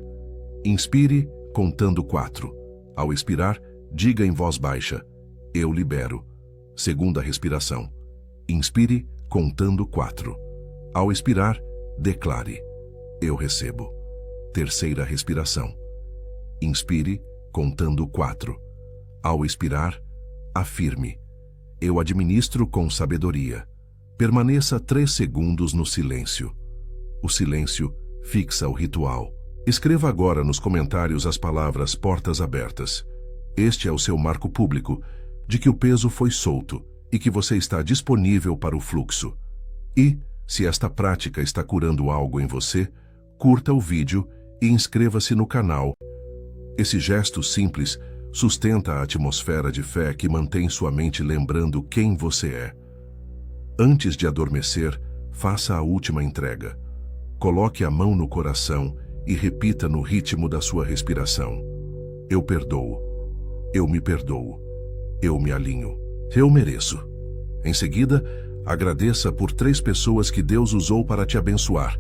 Inspire, contando 4. Ao expirar, diga em voz baixa: eu libero. Segunda respiração. Inspire, contando 4. Ao expirar, declare: eu recebo. Terceira respiração. Inspire, contando 4. Ao expirar, afirme: eu administro com sabedoria. Permaneça 3 segundos no silêncio. O silêncio fixa o ritual. Escreva agora nos comentários as palavras portas abertas. Este é o seu marco público de que o peso foi solto e que você está disponível para o fluxo. E, se esta prática está curando algo em você, curta o vídeo e inscreva-se no canal. Esse gesto simples sustenta a atmosfera de fé que mantém sua mente lembrando quem você é. Antes de adormecer, faça a última entrega. Coloque a mão no coração e repita no ritmo da sua respiração: eu perdoo. Eu me perdoo. Eu me alinho. Eu mereço. Em seguida, agradeça por 3 pessoas que Deus usou para te abençoar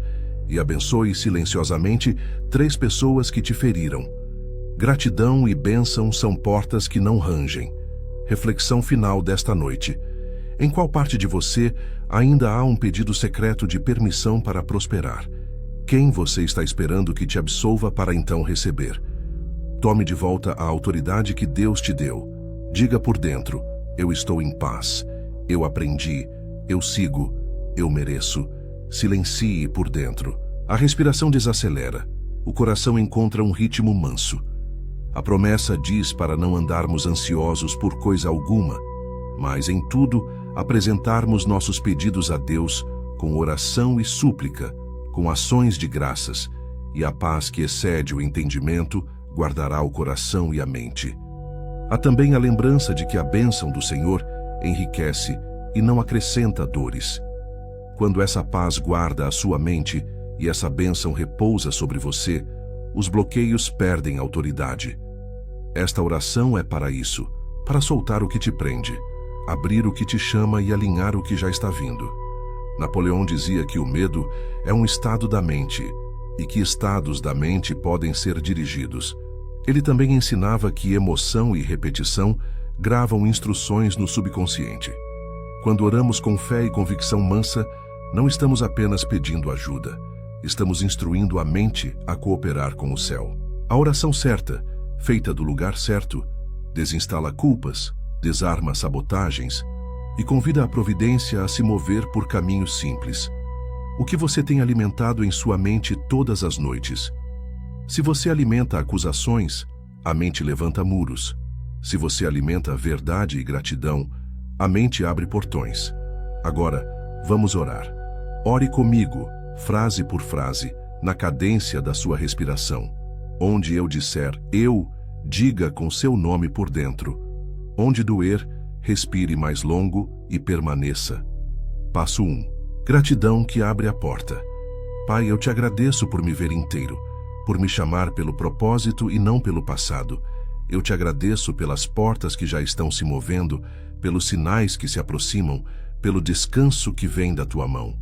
e abençoe silenciosamente 3 pessoas que te feriram. Gratidão e bênção são portas que não rangem. Reflexão final desta noite. Em qual parte de você ainda há um pedido secreto de permissão para prosperar? Quem você está esperando que te absolva para então receber? Tome de volta a autoridade que Deus te deu. Diga por dentro: eu estou em paz. Eu aprendi. Eu sigo. Eu mereço. Silencie por dentro. A respiração desacelera. O coração encontra um ritmo manso. A promessa diz para não andarmos ansiosos por coisa alguma, mas em tudo apresentarmos nossos pedidos a Deus com oração e súplica, com ações de graças, e a paz que excede o entendimento guardará o coração e a mente. Há também a lembrança de que a bênção do Senhor enriquece e não acrescenta dores. Quando essa paz guarda a sua mente e essa bênção repousa sobre você, os bloqueios perdem autoridade. Esta oração é para isso, para soltar o que te prende, abrir o que te chama e alinhar o que já está vindo. Napoleão dizia que o medo é um estado da mente e que estados da mente podem ser dirigidos. Ele também ensinava que emoção e repetição gravam instruções no subconsciente. Quando oramos com fé e convicção mansa, não estamos apenas pedindo ajuda, estamos instruindo a mente a cooperar com o céu. A oração certa, feita do lugar certo, desinstala culpas, desarma sabotagens e convida a providência a se mover por caminhos simples. O que você tem alimentado em sua mente todas as noites? Se você alimenta acusações, a mente levanta muros. Se você alimenta verdade e gratidão, a mente abre portões. Agora, vamos orar. Ore comigo, frase por frase, na cadência da sua respiração. Onde eu disser eu, diga com seu nome por dentro. Onde doer, respire mais longo e permaneça. Passo 1. Gratidão que abre a porta. Pai, eu te agradeço por me ver inteiro, por me chamar pelo propósito e não pelo passado. Eu te agradeço pelas portas que já estão se movendo, pelos sinais que se aproximam, pelo descanso que vem da tua mão.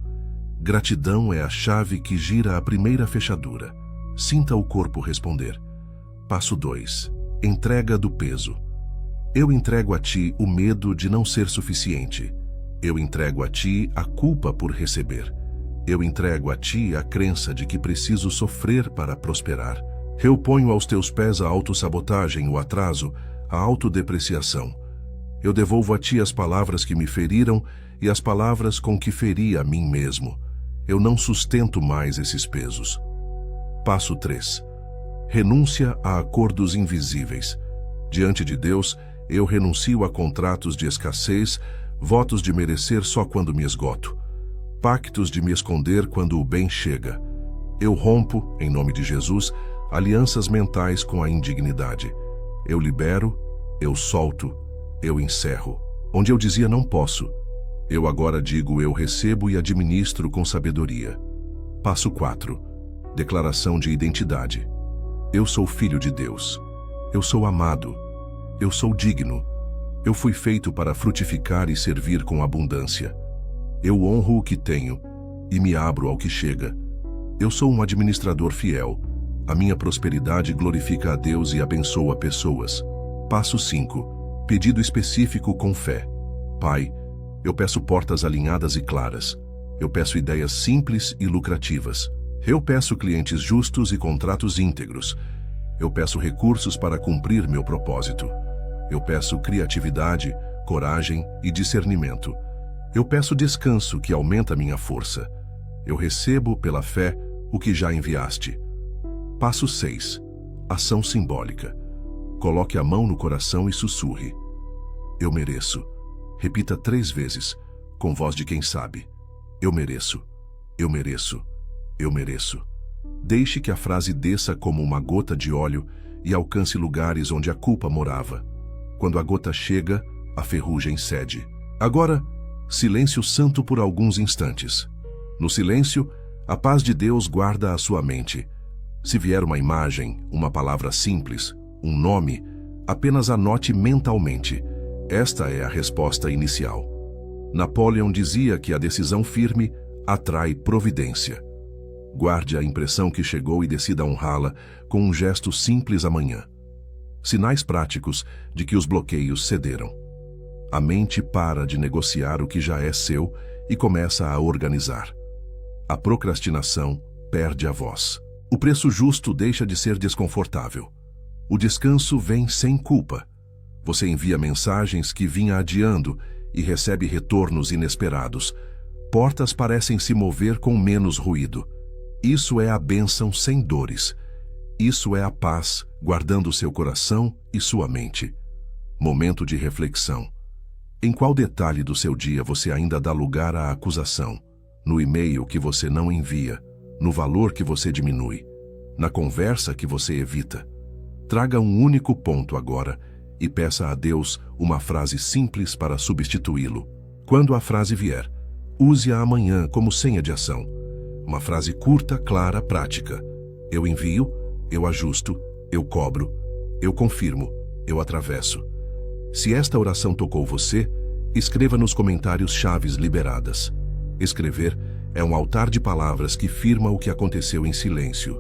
Gratidão é a chave que gira a primeira fechadura. Sinta o corpo responder. Passo 2. Entrega do peso. Eu entrego a ti o medo de não ser suficiente. Eu entrego a ti a culpa por receber. Eu entrego a ti a crença de que preciso sofrer para prosperar. Eu ponho aos teus pés a autossabotagem, o atraso, a autodepreciação. Eu devolvo a ti as palavras que me feriram e as palavras com que feri a mim mesmo. Eu não sustento mais esses pesos. Passo 3. Renúncia a acordos invisíveis. Diante de Deus, eu renuncio a contratos de escassez, votos de merecer só quando me esgoto, pactos de me esconder quando o bem chega. Eu rompo, em nome de Jesus, alianças mentais com a indignidade. Eu libero, eu solto, eu encerro. Onde eu dizia não posso, eu agora digo eu recebo e administro com sabedoria. Passo 4. Declaração de identidade. Eu sou filho de Deus. Eu sou amado. Eu sou digno. Eu fui feito para frutificar e servir com abundância. Eu honro o que tenho e me abro ao que chega. Eu sou um administrador fiel. A minha prosperidade glorifica a Deus e abençoa pessoas. Passo 5. Pedido específico com fé. Pai, eu peço portas alinhadas e claras. Eu peço ideias simples e lucrativas. Eu peço clientes justos e contratos íntegros. Eu peço recursos para cumprir meu propósito. Eu peço criatividade, coragem e discernimento. Eu peço descanso que aumenta minha força. Eu recebo, pela fé, o que já enviaste. Passo 6. Ação simbólica. Coloque a mão no coração e sussurre. Eu mereço. Repita 3 vezes, com voz de quem sabe. Eu mereço. Eu mereço. Eu mereço. Deixe que a frase desça como uma gota de óleo e alcance lugares onde a culpa morava. Quando a gota chega, a ferrugem cede. Agora, silêncio santo por alguns instantes. No silêncio, a paz de Deus guarda a sua mente. Se vier uma imagem, uma palavra simples, um nome, apenas anote mentalmente. Esta é a resposta inicial. Napoleão dizia que a decisão firme atrai providência. Guarde a impressão que chegou e decida honrá-la com um gesto simples amanhã. Sinais práticos de que os bloqueios cederam. A mente para de negociar o que já é seu e começa a organizar. A procrastinação perde a voz. O preço justo deixa de ser desconfortável. O descanso vem sem culpa. Você envia mensagens que vinha adiando e recebe retornos inesperados. portas parecem se mover com menos ruído. Isso é a bênção sem dores. Isso é a paz, guardando seu coração e sua mente. Momento de reflexão. Em qual detalhe do seu dia você ainda dá lugar à acusação? No e-mail que você não envia, no valor que você diminui, na conversa que você evita. Traga um único ponto agora e peça a Deus uma frase simples para substituí-lo. Quando a frase vier, use-a amanhã como senha de ação. Uma frase curta, clara, prática. Eu envio, eu ajusto, eu cobro, eu confirmo, eu atravesso. Se esta oração tocou você, escreva nos comentários chaves liberadas. Escrever é um altar de palavras que firma o que aconteceu em silêncio.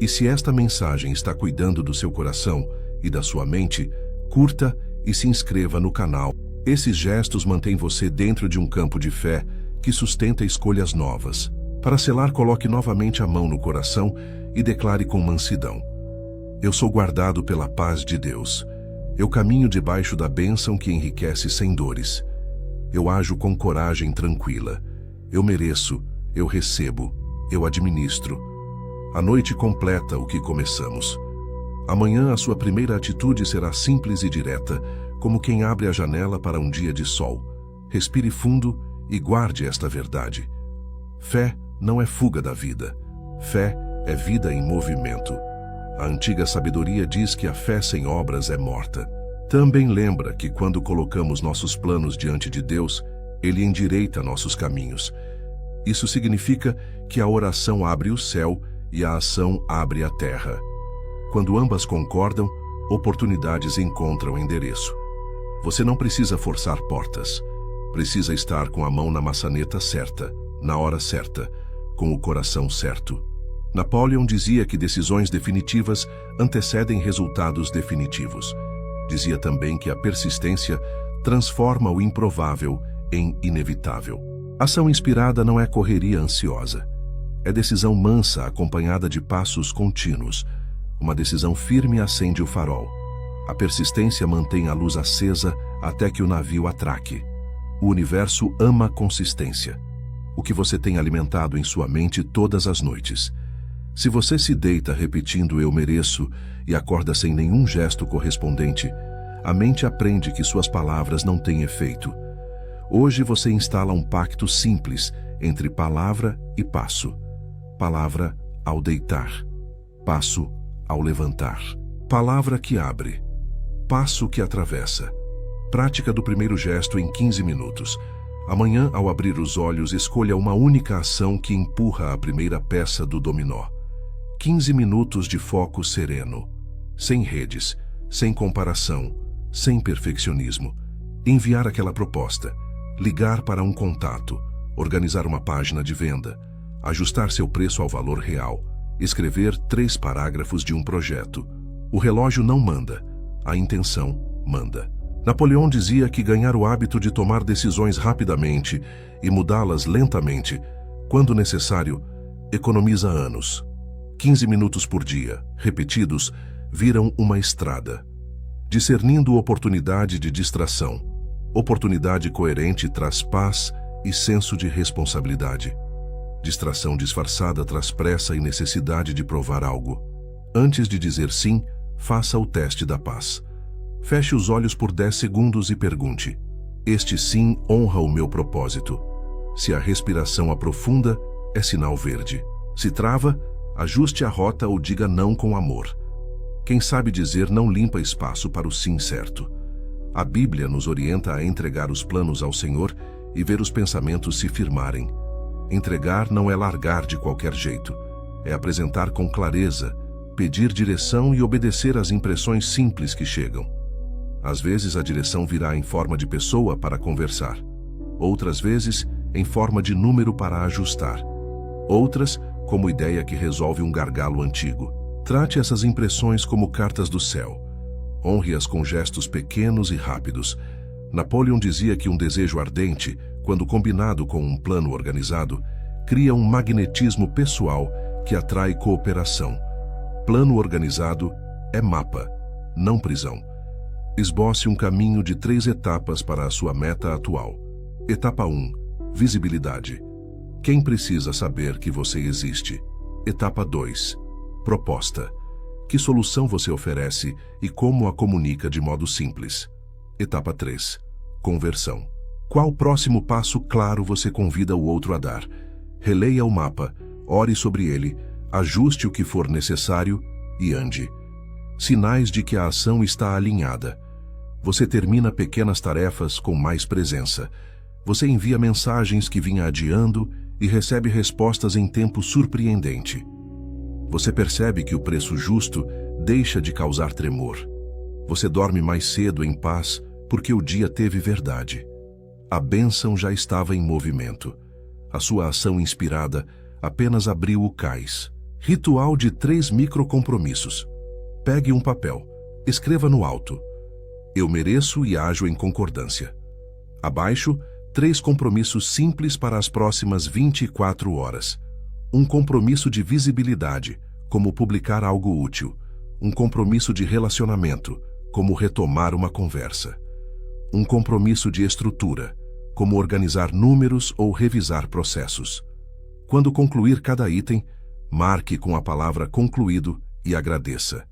E se esta mensagem está cuidando do seu coração e da sua mente, curta e se inscreva no canal. Esses gestos mantêm você dentro de um campo de fé que sustenta escolhas novas. Para selar, coloque novamente a mão no coração e declare com mansidão: eu sou guardado pela paz de Deus. Eu caminho debaixo da bênção que enriquece sem dores. Eu ajo com coragem tranquila. Eu mereço, eu recebo, eu administro. A noite completa o que começamos. Amanhã a sua primeira atitude será simples e direta, como quem abre a janela para um dia de sol. Respire fundo e guarde esta verdade. Fé não é fuga da vida. Fé é vida em movimento. A antiga sabedoria diz que a fé sem obras é morta. Também lembra que quando colocamos nossos planos diante de Deus, Ele endireita nossos caminhos. Isso significa que a oração abre o céu e a ação abre a terra. Quando ambas concordam, oportunidades encontram endereço. Você não precisa forçar portas. Precisa estar com a mão na maçaneta certa, na hora certa, com o coração certo. Napoleão dizia que decisões definitivas antecedem resultados definitivos. Dizia também que a persistência transforma o improvável em inevitável. Ação inspirada não é correria ansiosa. É decisão mansa acompanhada de passos contínuos. Uma decisão firme acende o farol. A persistência mantém a luz acesa até que o navio atraque. O universo ama a consistência. O que você tem alimentado em sua mente todas as noites. Se você se deita repetindo "eu mereço" e acorda sem nenhum gesto correspondente, a mente aprende que suas palavras não têm efeito. Hoje você instala um pacto simples entre palavra e passo. Palavra ao deitar. Passo ao levantar. Palavra que abre. Passo que atravessa. Prática do primeiro gesto em 15 minutos. Amanhã, ao abrir os olhos, escolha uma única ação que empurra a primeira peça do dominó. 15 minutos de foco sereno. Sem redes, sem comparação, sem perfeccionismo. Enviar aquela proposta. Ligar para um contato. Organizar uma página de venda. Ajustar seu preço ao valor real. Escrever 3 parágrafos de um projeto. O relógio não manda. A intenção manda. Napoleão dizia que ganhar o hábito de tomar decisões rapidamente e mudá-las lentamente, quando necessário, economiza anos. 15 minutos por dia, repetidos, viram uma estrada. Discernindo oportunidade de distração. Oportunidade coerente traz paz e senso de responsabilidade. Distração disfarçada traz pressa e necessidade de provar algo. Antes de dizer sim, faça o teste da paz. Feche os olhos por 10 segundos e pergunte: este sim honra o meu propósito? Se a respiração aprofunda, é sinal verde. Se trava, ajuste a rota ou diga não com amor. Quem sabe dizer não limpa espaço para o sim certo. A Bíblia nos orienta a entregar os planos ao Senhor e ver os pensamentos se firmarem. Entregar não é largar de qualquer jeito. É apresentar com clareza, pedir direção e obedecer às impressões simples que chegam. Às vezes a direção virá em forma de pessoa para conversar. Outras vezes, em forma de número para ajustar. Outras, como ideia que resolve um gargalo antigo. Trate essas impressões como cartas do céu. Honre-as com gestos pequenos e rápidos. Napoleão dizia que um desejo ardente, quando combinado com um plano organizado, cria um magnetismo pessoal que atrai cooperação. Plano organizado é mapa, não prisão. Esboce um caminho de 3 etapas para a sua meta atual. Etapa 1. Visibilidade. Quem precisa saber que você existe? Etapa 2. Proposta. Que solução você oferece e como a comunica de modo simples? Etapa 3. Conversão. Qual próximo passo claro você convida o outro a dar? Releia o mapa, ore sobre ele, ajuste o que for necessário e ande. Sinais de que a ação está alinhada. Você termina pequenas tarefas com mais presença. Você envia mensagens que vinha adiando e recebe respostas em tempo surpreendente. Você percebe que o preço justo deixa de causar tremor. Você dorme mais cedo em paz porque o dia teve verdade. A bênção já estava em movimento. A sua ação inspirada apenas abriu o cais. Ritual de 3 microcompromissos. Pegue um papel. Escreva no alto: eu mereço e ajo em concordância. Abaixo, 3 compromissos simples para as próximas 24 horas. Um compromisso de visibilidade, como publicar algo útil. Um compromisso de relacionamento, como retomar uma conversa. Um compromisso de estrutura, como organizar números ou revisar processos. Quando concluir cada item, marque com a palavra concluído e agradeça.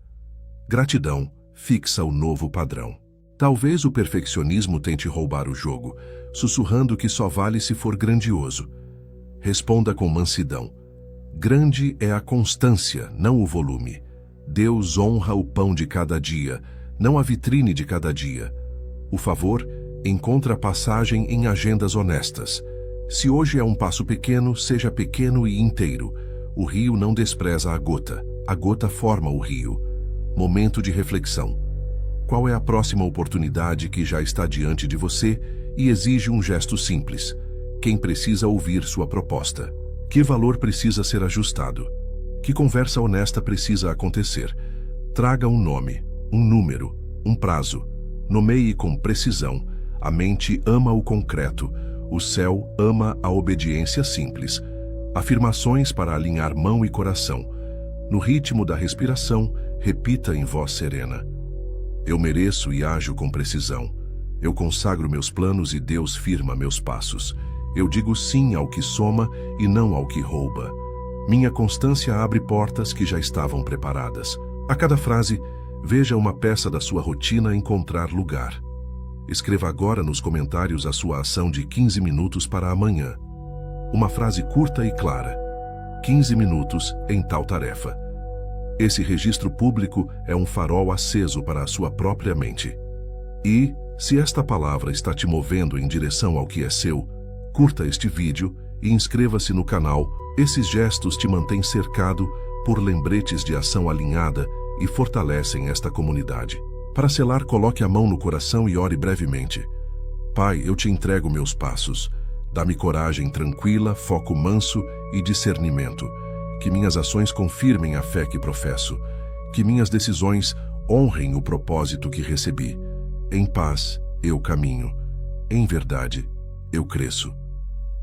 Gratidão fixa o novo padrão. Talvez o perfeccionismo tente roubar o jogo, sussurrando que só vale se for grandioso. Responda com mansidão. Grande é a constância, não o volume. Deus honra o pão de cada dia, não a vitrine de cada dia. O favor encontra passagem em agendas honestas. Se hoje é um passo pequeno, seja pequeno e inteiro. O rio não despreza a gota forma o rio. Momento de reflexão. Qual é a próxima oportunidade que já está diante de você e exige um gesto simples? Quem precisa ouvir sua proposta? Que valor precisa ser ajustado? Que conversa honesta precisa acontecer? Traga um nome, um número, um prazo. Nomeie com precisão. A mente ama o concreto. O céu ama a obediência simples. Afirmações para alinhar mão e coração. No ritmo da respiração, repita em voz serena: eu mereço e ajo com precisão. Eu consagro meus planos e Deus firma meus passos. Eu digo sim ao que soma e não ao que rouba. Minha constância abre portas que já estavam preparadas. A cada frase, veja uma peça da sua rotina encontrar lugar. Escreva agora nos comentários a sua ação de 15 minutos para amanhã. Uma frase curta e clara. 15 minutos em tal tarefa. Esse registro público é um farol aceso para a sua própria mente. E, se esta palavra está te movendo em direção ao que é seu, curta este vídeo e inscreva-se no canal. Esses gestos te mantêm cercado por lembretes de ação alinhada e fortalecem esta comunidade. Para selar, coloque a mão no coração e ore brevemente. Pai, eu te entrego meus passos. Dá-me coragem tranquila, foco manso e discernimento. Que minhas ações confirmem a fé que professo. Que minhas decisões honrem o propósito que recebi. Em paz, eu caminho. Em verdade, eu cresço.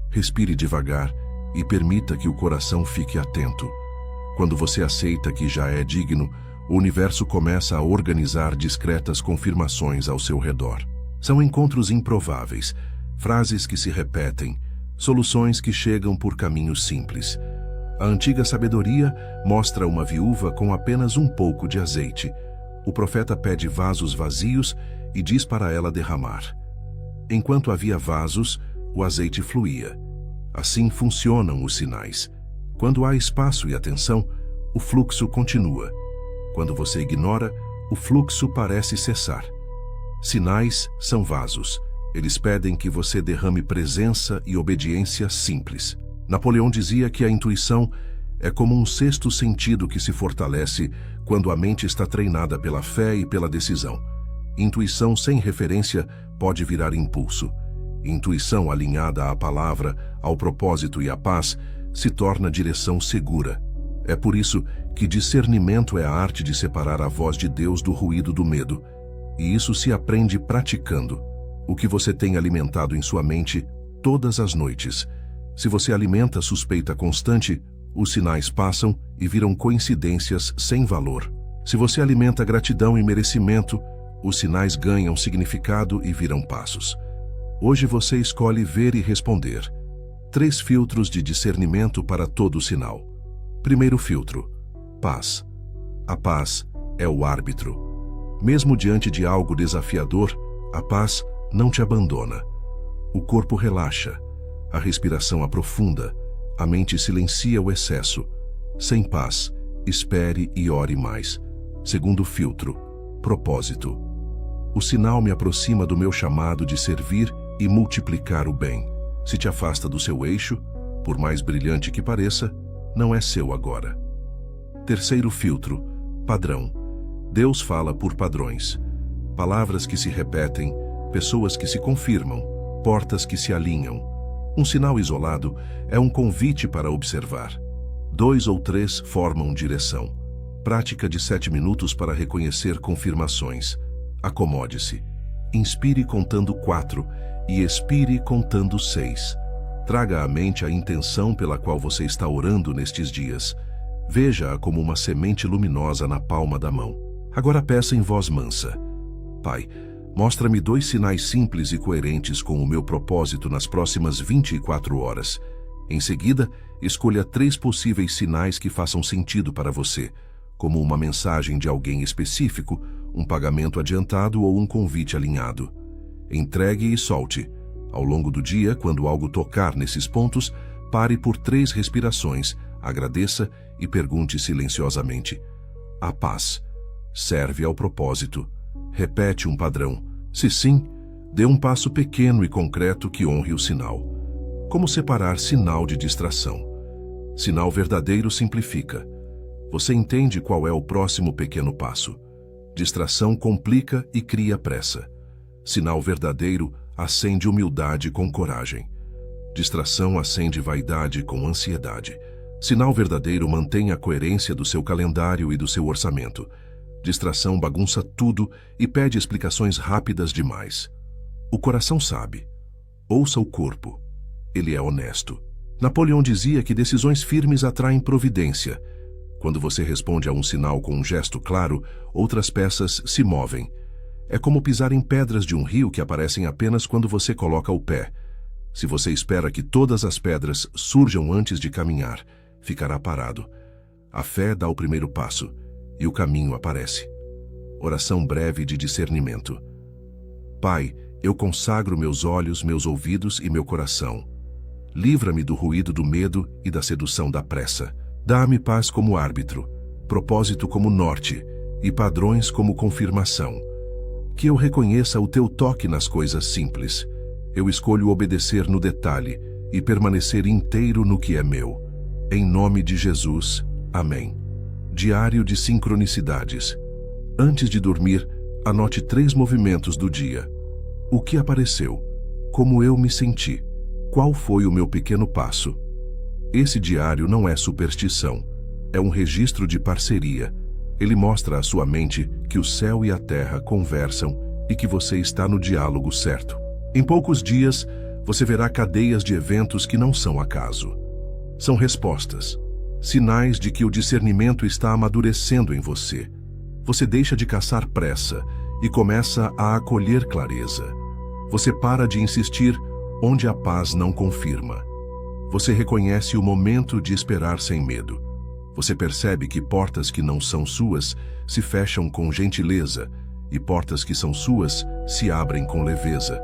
Respire devagar e permita que o coração fique atento. Quando você aceita que já é digno, o universo começa a organizar discretas confirmações ao seu redor. São encontros improváveis, frases que se repetem, soluções que chegam por caminhos simples. A antiga sabedoria mostra uma viúva com apenas um pouco de azeite. O profeta pede vasos vazios e diz para ela derramar. Enquanto havia vasos, o azeite fluía. Assim funcionam os sinais. Quando há espaço e atenção, o fluxo continua. Quando você ignora, o fluxo parece cessar. Sinais são vasos. Eles pedem que você derrame presença e obediência simples. Napoleão dizia que a intuição é como um sexto sentido que se fortalece quando a mente está treinada pela fé e pela decisão. Intuição sem referência pode virar impulso. Intuição alinhada à palavra, ao propósito e à paz se torna direção segura. É por isso que discernimento é a arte de separar a voz de Deus do ruído do medo. E isso se aprende praticando. O que você tem alimentado em sua mente todas as noites. Se você alimenta suspeita constante, os sinais passam e viram coincidências sem valor. Se você alimenta gratidão e merecimento, os sinais ganham significado e viram passos. Hoje você escolhe ver e responder. 3 filtros de discernimento para todo sinal. Primeiro filtro: paz. A paz é o árbitro. Mesmo diante de algo desafiador, a paz não te abandona. O corpo relaxa, a respiração aprofunda, a mente silencia o excesso. Sem paz, espere e ore mais. Segundo filtro: propósito. O sinal me aproxima do meu chamado de servir e multiplicar o bem. Se te afasta do seu eixo, por mais brilhante que pareça, não é seu agora. Terceiro filtro: padrão. Deus fala por padrões. Palavras que se repetem, pessoas que se confirmam, portas que se alinham. Um sinal isolado é um convite para observar. 2 ou 3 formam direção. Prática de 7 minutos para reconhecer confirmações. Acomode-se. Inspire contando 4 e expire contando 6. Traga à mente a intenção pela qual você está orando nestes dias. Veja-a como uma semente luminosa na palma da mão. Agora peça em voz mansa: Pai, mostra-me 2 sinais simples e coerentes com o meu propósito nas próximas 24 horas. Em seguida, escolha 3 possíveis sinais que façam sentido para você, como uma mensagem de alguém específico, um pagamento adiantado ou um convite alinhado. Entregue e solte. Ao longo do dia, quando algo tocar nesses pontos, pare por 3 respirações, agradeça e pergunte silenciosamente: a paz serve ao propósito? Repete um padrão. Se sim, dê um passo pequeno e concreto que honre o sinal. Como separar sinal de distração? Sinal verdadeiro simplifica. Você entende qual é o próximo pequeno passo. Distração complica e cria pressa. Sinal verdadeiro acende humildade com coragem. Distração acende vaidade com ansiedade. Sinal verdadeiro mantém a coerência do seu calendário e do seu orçamento. Distração bagunça tudo e pede explicações rápidas demais. O coração sabe. Ouça o corpo. Ele é honesto. Napoleão dizia que decisões firmes atraem providência. Quando você responde a um sinal com um gesto claro, outras peças se movem. É como pisar em pedras de um rio que aparecem apenas quando você coloca o pé. Se você espera que todas as pedras surjam antes de caminhar, ficará parado. A fé dá o primeiro passo e o caminho aparece. Oração breve de discernimento. Pai, eu consagro meus olhos, meus ouvidos e meu coração. Livra-me do ruído do medo e da sedução da pressa. Dá-me paz como árbitro, propósito como norte e padrões como confirmação. Que eu reconheça o teu toque nas coisas simples. Eu escolho obedecer no detalhe e permanecer inteiro no que é meu. Em nome de Jesus. Amém. Diário de sincronicidades. Antes de dormir, anote 3 movimentos do dia. O que apareceu? Como eu me senti? Qual foi o meu pequeno passo? Esse diário não é superstição. É um registro de parceria. Ele mostra à sua mente que o céu e a terra conversam e que você está no diálogo certo. Em poucos dias, você verá cadeias de eventos que não são acaso. São respostas, sinais de que o discernimento está amadurecendo em você. Você deixa de caçar pressa e começa a acolher clareza. Você para de insistir onde a paz não confirma. Você reconhece o momento de esperar sem medo. Você percebe que portas que não são suas se fecham com gentileza e portas que são suas se abrem com leveza.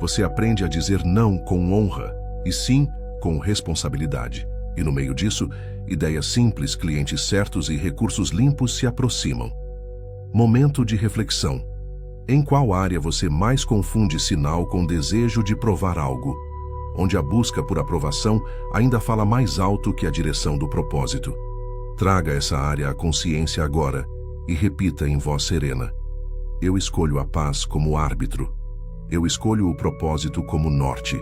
Você aprende a dizer não com honra e sim com responsabilidade. E no meio disso, ideias simples, clientes certos e recursos limpos se aproximam. Momento de reflexão. Em qual área você mais confunde sinal com desejo de provar algo? Onde a busca por aprovação ainda fala mais alto que a direção do propósito. Traga essa área à consciência agora e repita em voz serena: eu escolho a paz como árbitro. Eu escolho o propósito como norte.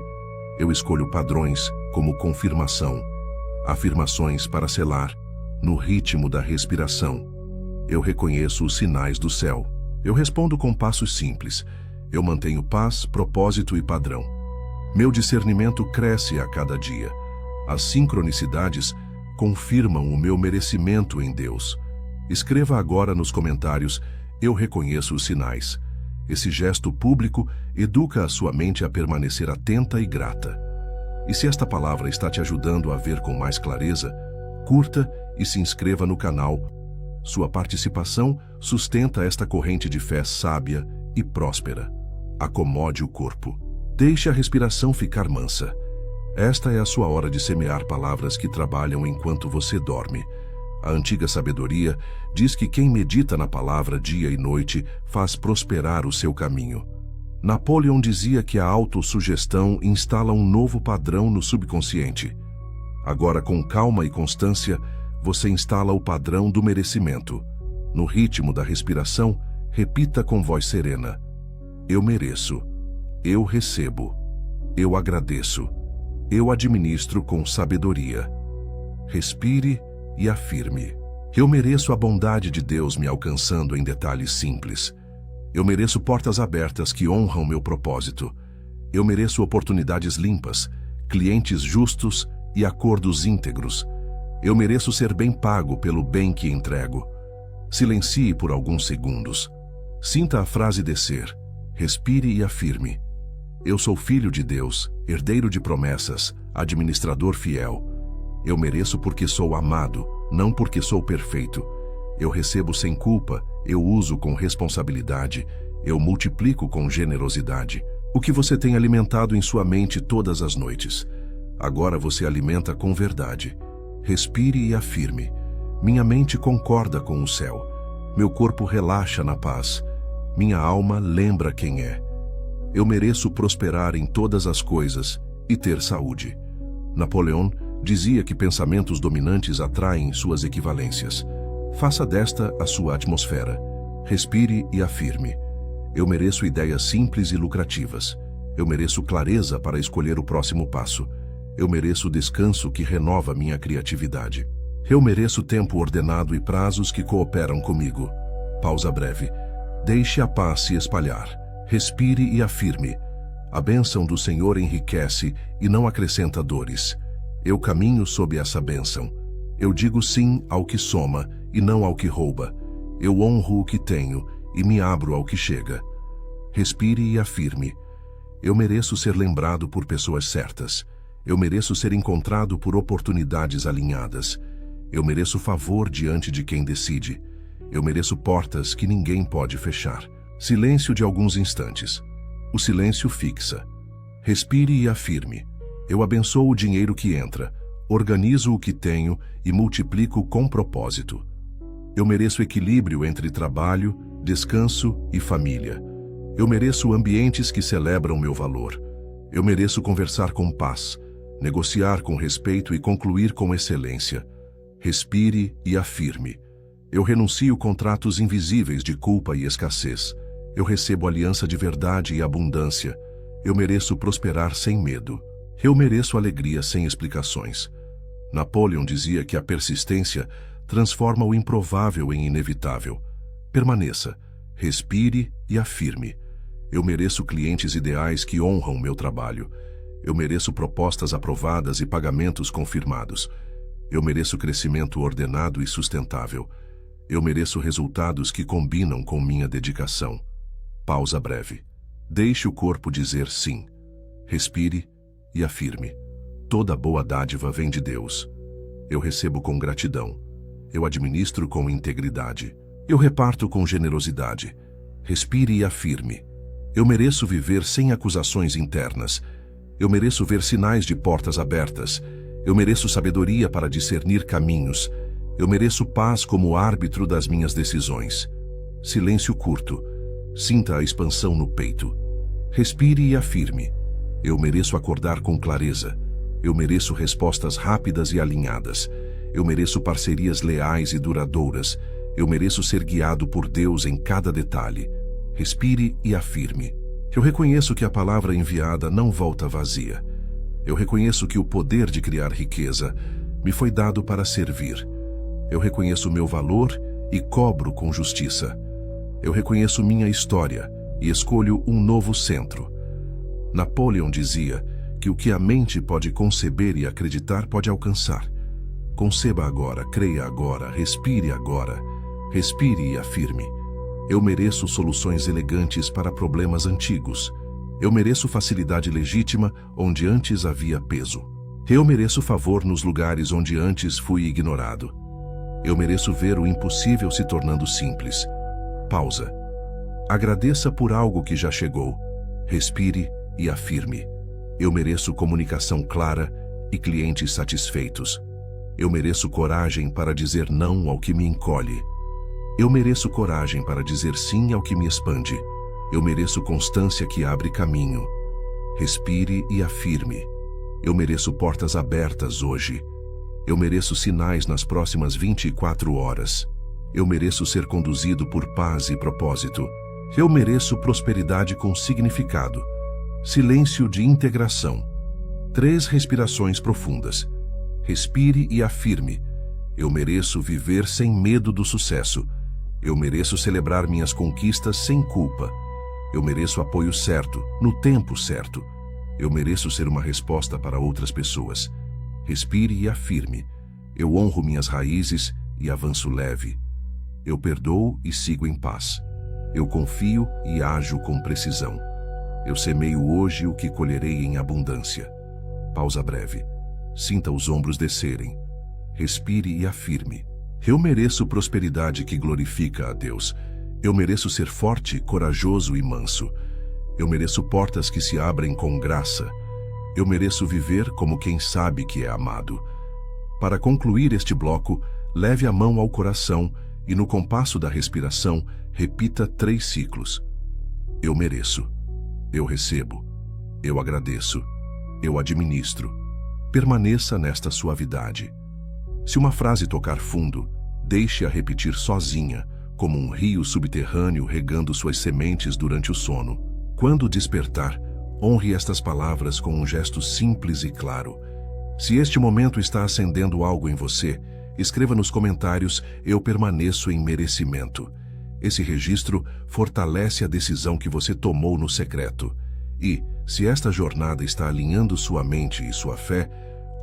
Eu escolho padrões como confirmação. Afirmações para selar, no ritmo da respiração. Eu reconheço os sinais do céu. Eu respondo com passos simples. Eu mantenho paz, propósito e padrão. Meu discernimento cresce a cada dia. As sincronicidades confirmam o meu merecimento em Deus. Escreva agora nos comentários: eu reconheço os sinais. Esse gesto público educa a sua mente a permanecer atenta e grata. E se esta palavra está te ajudando a ver com mais clareza, curta e se inscreva no canal. Sua participação sustenta esta corrente de fé sábia e próspera. Acomode o corpo. Deixe a respiração ficar mansa. Esta é a sua hora de semear palavras que trabalham enquanto você dorme. A antiga sabedoria diz que quem medita na palavra dia e noite faz prosperar o seu caminho. Napoleão dizia que a autossugestão instala um novo padrão no subconsciente. Agora, com calma e constância, você instala o padrão do merecimento. No ritmo da respiração, repita com voz serena: eu mereço, eu recebo, eu agradeço, eu administro com sabedoria. Respire e afirme: eu mereço a bondade de Deus me alcançando em detalhes simples. Eu mereço portas abertas que honram meu propósito. Eu mereço oportunidades limpas, clientes justos e acordos íntegros. Eu mereço ser bem pago pelo bem que entrego. Silencie por alguns segundos. Sinta a frase descer. Respire e afirme: eu sou filho de Deus, herdeiro de promessas, administrador fiel. Eu mereço porque sou amado, não porque sou perfeito. Eu recebo sem culpa, eu uso com responsabilidade, eu multiplico com generosidade. O que você tem alimentado em sua mente todas as noites, agora você alimenta com verdade. Respire e afirme: minha mente concorda com o céu. Meu corpo relaxa na paz. Minha alma lembra quem é. Eu mereço prosperar em todas as coisas e ter saúde. Napoleão dizia que pensamentos dominantes atraem suas equivalências. Faça desta a sua atmosfera. Respire e afirme: eu mereço ideias simples e lucrativas. Eu mereço clareza para escolher o próximo passo. Eu mereço descanso que renova minha criatividade. Eu mereço tempo ordenado e prazos que cooperam comigo. Pausa breve. Deixe a paz se espalhar. Respire e afirme: a bênção do Senhor enriquece e não acrescenta dores. Eu caminho sob essa bênção. Eu digo sim ao que soma e não ao que rouba. Eu honro o que tenho e me abro ao que chega. Respire e afirme: eu mereço ser lembrado por pessoas certas. Eu mereço ser encontrado por oportunidades alinhadas. Eu mereço favor diante de quem decide. Eu mereço portas que ninguém pode fechar. Silêncio de alguns instantes. O silêncio fixa. Respire e afirme: eu abençoo o dinheiro que entra, organizo o que tenho e multiplico com propósito. Eu mereço equilíbrio entre trabalho, descanso e família. Eu mereço ambientes que celebram meu valor. Eu mereço conversar com paz, negociar com respeito e concluir com excelência. Respire e afirme: eu renuncio contratos invisíveis de culpa e escassez. Eu recebo aliança de verdade e abundância. Eu mereço prosperar sem medo. Eu mereço alegria sem explicações. Napoleão dizia que a persistência transforma o improvável em inevitável. Permaneça, respire e afirme: eu mereço clientes ideais que honram meu trabalho. Eu mereço propostas aprovadas e pagamentos confirmados. Eu mereço crescimento ordenado e sustentável. Eu mereço resultados que combinam com minha dedicação. Pausa breve. Deixe o corpo dizer sim. Respire e afirme: toda boa dádiva vem de Deus. Eu recebo com gratidão. Eu administro com integridade. Eu reparto com generosidade. Respire e afirme: eu mereço viver sem acusações internas. Eu mereço ver sinais de portas abertas. Eu mereço sabedoria para discernir caminhos. Eu mereço paz como árbitro das minhas decisões. Silêncio curto. Sinta a expansão no peito. Respire e afirme: eu mereço acordar com clareza. Eu mereço respostas rápidas e alinhadas. Eu mereço parcerias leais e duradouras. Eu mereço ser guiado por Deus em cada detalhe. Respire e afirme: eu reconheço que a palavra enviada não volta vazia. Eu reconheço que o poder de criar riqueza me foi dado para servir. Eu reconheço meu valor e cobro com justiça. Eu reconheço minha história e escolho um novo centro. Napoleão dizia que o que a mente pode conceber e acreditar pode alcançar. Conceba agora, creia agora, respire agora. Respire e afirme: eu mereço soluções elegantes para problemas antigos. Eu mereço facilidade legítima onde antes havia peso. Eu mereço favor nos lugares onde antes fui ignorado. Eu mereço ver o impossível se tornando simples. Pausa. Agradeça por algo que já chegou. Respire e afirme. Eu mereço comunicação clara e clientes satisfeitos. Eu mereço coragem para dizer não ao que me encolhe. Eu mereço coragem para dizer sim ao que me expande. Eu mereço constância que abre caminho. Respire e afirme. Eu mereço portas abertas hoje. Eu mereço sinais nas próximas 24 horas. Eu mereço ser conduzido por paz e propósito. Eu mereço prosperidade com significado. Silêncio de integração. 3 respirações profundas. Respire e afirme. Eu mereço viver sem medo do sucesso. Eu mereço celebrar minhas conquistas sem culpa. Eu mereço apoio certo, no tempo certo. Eu mereço ser uma resposta para outras pessoas. Respire e afirme. Eu honro minhas raízes e avanço leve. Eu perdoo e sigo em paz. Eu confio e ajo com precisão. Eu semeio hoje o que colherei em abundância. Pausa breve. Sinta os ombros descerem. Respire e afirme. Eu mereço prosperidade que glorifica a Deus. Eu mereço ser forte, corajoso e manso. Eu mereço portas que se abrem com graça. Eu mereço viver como quem sabe que é amado. Para concluir este bloco, leve a mão ao coração e no compasso da respiração, repita 3 ciclos. Eu mereço. Eu recebo. Eu agradeço. Eu administro. Permaneça nesta suavidade. Se uma frase tocar fundo, deixe-a repetir sozinha, como um rio subterrâneo regando suas sementes durante o sono. Quando despertar, honre estas palavras com um gesto simples e claro. Se este momento está acendendo algo em você, escreva nos comentários: eu permaneço em merecimento. Esse registro fortalece a decisão que você tomou no secreto. E, se esta jornada está alinhando sua mente e sua fé,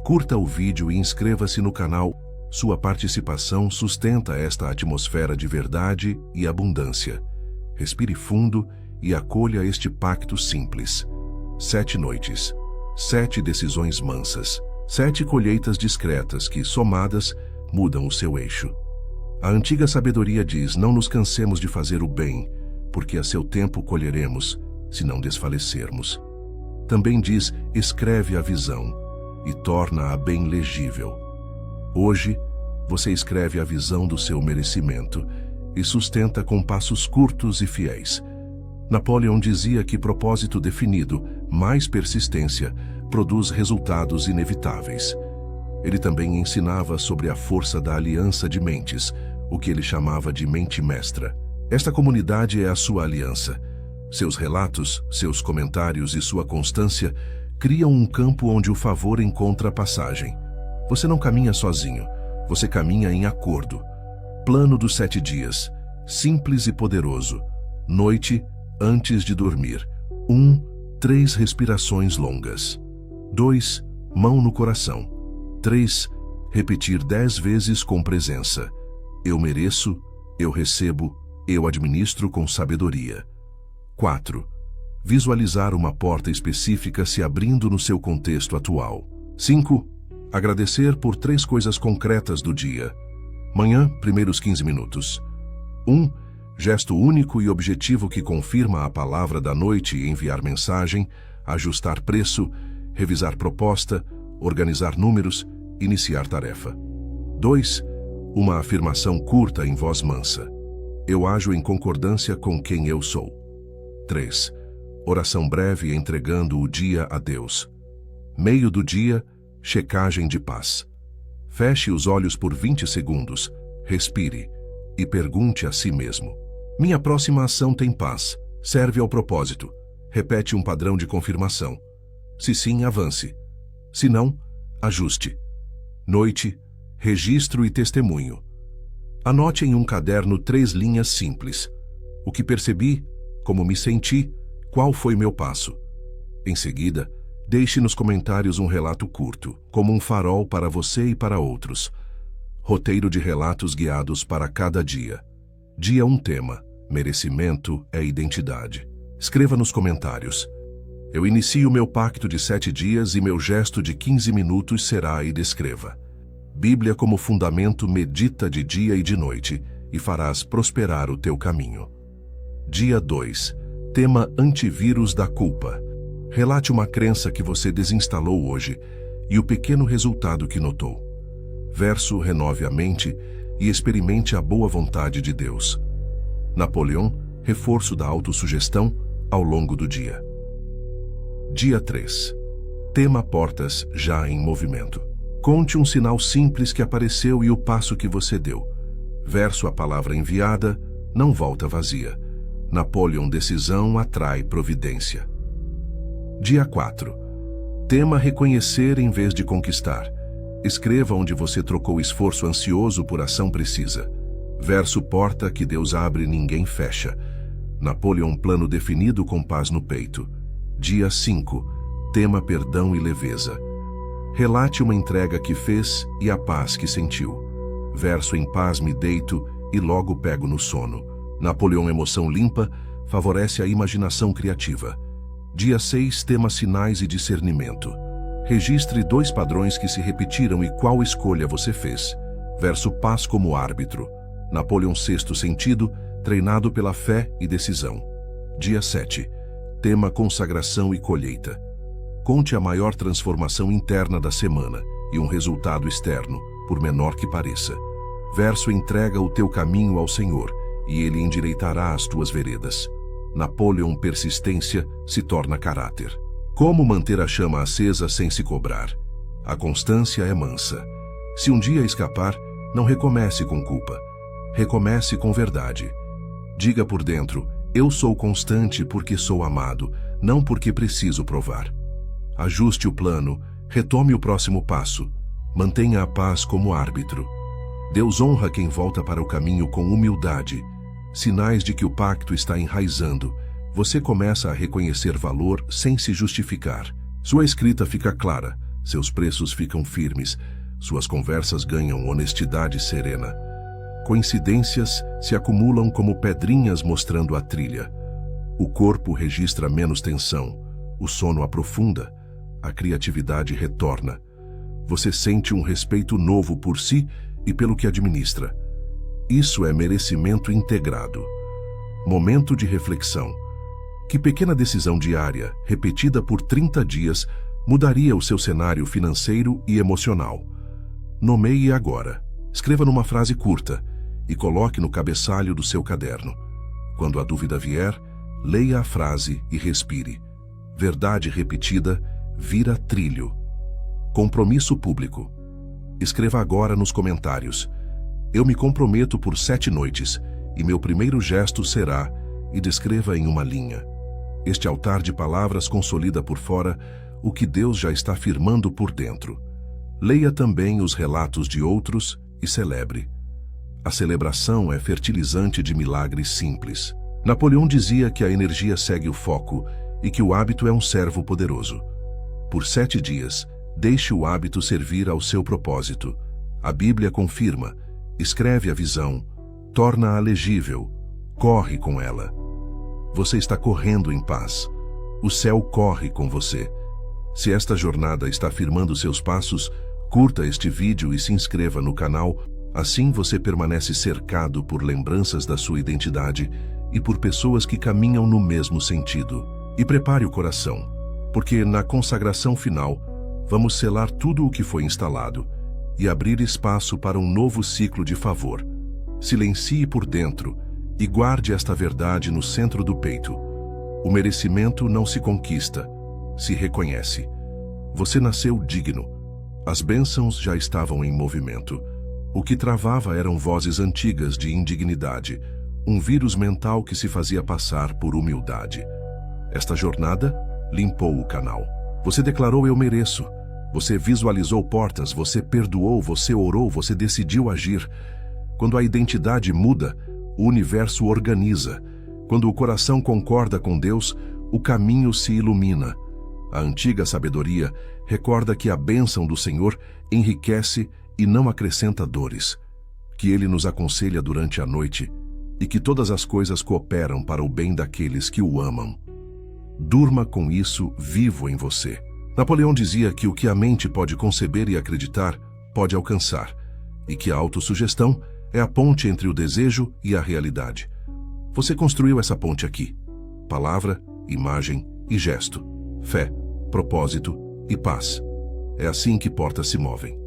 curta o vídeo e inscreva-se no canal. Sua participação sustenta esta atmosfera de verdade e abundância. Respire fundo e acolha este pacto simples. 7 noites, 7 decisões mansas, 7 colheitas discretas que, somadas, mudam o seu eixo. A antiga sabedoria diz: não nos cansemos de fazer o bem, porque a seu tempo colheremos, se não desfalecermos. Também diz: escreve a visão e torna-a bem legível. Hoje, você escreve a visão do seu merecimento e sustenta com passos curtos e fiéis. Napoleão dizia que propósito definido, mais persistência, produz resultados inevitáveis. Ele também ensinava sobre a força da aliança de mentes, o que ele chamava de mente mestra. Esta comunidade é a sua aliança. Seus relatos, seus comentários e sua constância criam um campo onde o favor encontra passagem. Você não caminha sozinho, você caminha em acordo. Plano dos 7 dias, simples e poderoso. Noite, antes de dormir. 1. 3 respirações longas. 2. Mão no coração. 3. Repetir 10 vezes com presença. Eu mereço, eu recebo, eu administro com sabedoria. 4. Visualizar uma porta específica se abrindo no seu contexto atual. 5. Agradecer por 3 coisas concretas do dia. Manhã, primeiros 15 minutos. 1. Gesto único e objetivo que confirma a palavra da noite e enviar mensagem, ajustar preço, revisar proposta, organizar números, iniciar tarefa. 2. Uma afirmação curta em voz mansa. Eu ajo em concordância com quem eu sou. 3. Oração breve entregando o dia a Deus. Meio do dia, checagem de paz. Feche os olhos por 20 segundos, respire e pergunte a si mesmo: minha próxima ação tem paz? Serve ao propósito? Repete um padrão de confirmação. Se sim, avance. Se não, ajuste. Noite, registro e testemunho. Anote em um caderno 3 linhas simples. O que percebi, como me senti, qual foi meu passo. Em seguida, deixe nos comentários um relato curto, como um farol para você e para outros. Roteiro de relatos guiados para cada dia. Dia 1 tema: merecimento é identidade. Escreva nos comentários: Eu inicio meu pacto de 7 dias e meu gesto de 15 minutos será e descreva. Bíblia como fundamento, medita de dia e de noite, e farás prosperar o teu caminho. Dia 2. Tema antivírus da culpa. Relate uma crença que você desinstalou hoje e o pequeno resultado que notou. Verso: renove a mente e experimente a boa vontade de Deus. Napoleão, reforço da autossugestão ao longo do dia. Dia 3. Tema portas já em movimento. Conte um sinal simples que apareceu e o passo que você deu. Verso: a palavra enviada não volta vazia. Napoleão, decisão atrai providência. Dia 4. Tema reconhecer em vez de conquistar. Escreva onde você trocou esforço ansioso por ação precisa. Verso: porta que Deus abre, ninguém fecha. Napoleão, plano definido com paz no peito. Dia 5. Tema perdão e leveza. Relate uma entrega que fez e a paz que sentiu. Verso: em paz me deito e logo pego no sono. Napoleão, emoção limpa, favorece a imaginação criativa. Dia 6. Tema sinais e discernimento. Registre 2 padrões que se repetiram e qual escolha você fez. Verso: paz como árbitro. Napoleão, sexto sentido, treinado pela fé e decisão. Dia 7. Tema consagração e colheita. Conte a maior transformação interna da semana e um resultado externo, por menor que pareça. Verso: entrega o teu caminho ao Senhor e Ele endireitará as tuas veredas. Napoleão, persistência se torna caráter. Como manter a chama acesa sem se cobrar? A constância é mansa. Se um dia escapar, não recomece com culpa. Recomece com verdade. Diga por dentro: eu sou constante porque sou amado, não porque preciso provar. Ajuste o plano, retome o próximo passo. Mantenha a paz como árbitro. Deus honra quem volta para o caminho com humildade. Sinais de que o pacto está enraizando. Você começa a reconhecer valor sem se justificar. Sua escrita fica clara, seus preços ficam firmes, suas conversas ganham honestidade serena. Coincidências se acumulam como pedrinhas mostrando a trilha. O corpo registra menos tensão, o sono aprofunda, a criatividade retorna. Você sente um respeito novo por si e pelo que administra. Isso é merecimento integrado. Momento de reflexão. Que pequena decisão diária, repetida por 30 dias, mudaria o seu cenário financeiro e emocional? Nomeie agora. Escreva numa frase curta e coloque no cabeçalho do seu caderno. Quando a dúvida vier, leia a frase e respire. Verdade repetida vira trilho. Compromisso público. Escreva agora nos comentários: eu me comprometo por 7 noites e meu primeiro gesto será, e descreva em uma linha. Este altar de palavras consolida por fora o que Deus já está firmando por dentro. Leia também os relatos de outros e celebre. A celebração é fertilizante de milagres simples. Napoleão dizia que a energia segue o foco e que o hábito é um servo poderoso. Por 7 dias, deixe o hábito servir ao seu propósito. A Bíblia confirma: escreve a visão, torna-a legível, corre com ela. Você está correndo em paz. O céu corre com você. Se esta jornada está firmando seus passos, curta este vídeo e se inscreva no canal. Assim você permanece cercado por lembranças da sua identidade e por pessoas que caminham no mesmo sentido. E prepare o coração, porque na consagração final, vamos selar tudo o que foi instalado e abrir espaço para um novo ciclo de favor. Silencie por dentro e guarde esta verdade no centro do peito. O merecimento não se conquista, se reconhece. Você nasceu digno. As bênçãos já estavam em movimento. O que travava eram vozes antigas de indignidade, um vírus mental que se fazia passar por humildade. Esta jornada limpou o canal. Você declarou: eu mereço. Você visualizou portas, você perdoou, você orou, você decidiu agir. Quando a identidade muda, o universo organiza. Quando o coração concorda com Deus, o caminho se ilumina. A antiga sabedoria recorda que a bênção do Senhor enriquece e não acrescenta dores, que Ele nos aconselha durante a noite e que todas as coisas cooperam para o bem daqueles que o amam. Durma com isso vivo em você. Napoleão dizia que o que a mente pode conceber e acreditar, pode alcançar, e que a autossugestão é a ponte entre o desejo e a realidade. Você construiu essa ponte aqui. Palavra, imagem e gesto. Fé, propósito e paz. É assim que portas se movem.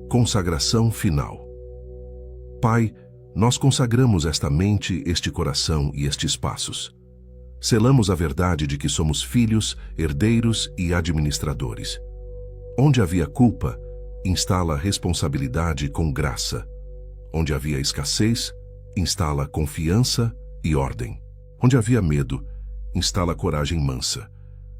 Consagração final. Pai, nós consagramos esta mente, este coração e estes passos. Selamos a verdade de que somos filhos, herdeiros e administradores. Onde havia culpa, instala responsabilidade com graça. Onde havia escassez, instala confiança e ordem. Onde havia medo, instala coragem mansa.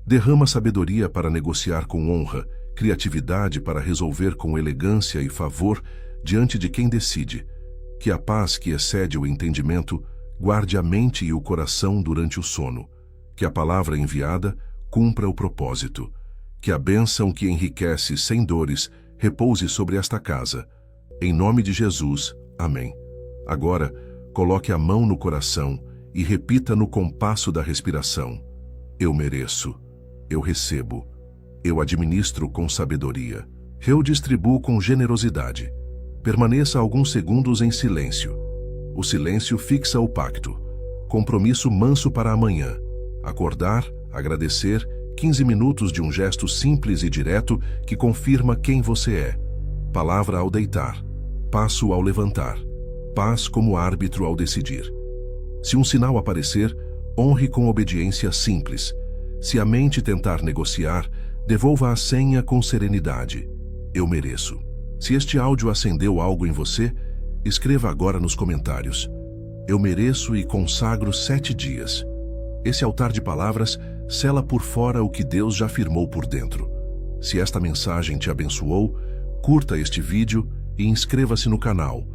Derrama sabedoria para negociar com honra, criatividade para resolver com elegância e favor diante de quem decide. Que a paz que excede o entendimento guarde a mente e o coração durante o sono. Que a palavra enviada cumpra o propósito. Que a bênção que enriquece sem dores repouse sobre esta casa. Em nome de Jesus, amém. Agora, coloque a mão no coração e repita no compasso da respiração. Eu mereço. Eu recebo. Eu administro com sabedoria. Eu distribuo com generosidade. Permaneça alguns segundos em silêncio. O silêncio fixa o pacto. Compromisso manso para amanhã. Acordar, agradecer, 15 minutos de um gesto simples e direto que confirma quem você é. Palavra ao deitar. Passo ao levantar. Paz como árbitro ao decidir. Se um sinal aparecer, honre com obediência simples. Se a mente tentar negociar, devolva a senha com serenidade. Eu mereço. Se este áudio acendeu algo em você, escreva agora nos comentários. Eu mereço e consagro 7 dias. Esse altar de palavras sela por fora o que Deus já firmou por dentro. Se esta mensagem te abençoou, curta este vídeo e inscreva-se no canal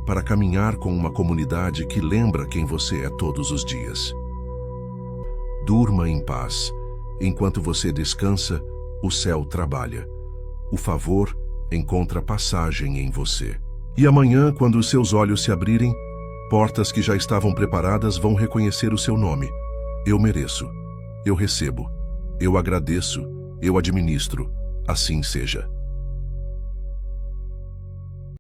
para caminhar com uma comunidade que lembra quem você é todos os dias. Durma em paz. Enquanto você descansa, o céu trabalha. O favor encontra passagem em você. E amanhã, quando os seus olhos se abrirem, portas que já estavam preparadas vão reconhecer o seu nome. Eu mereço. Eu recebo. Eu agradeço. Eu administro. Assim seja.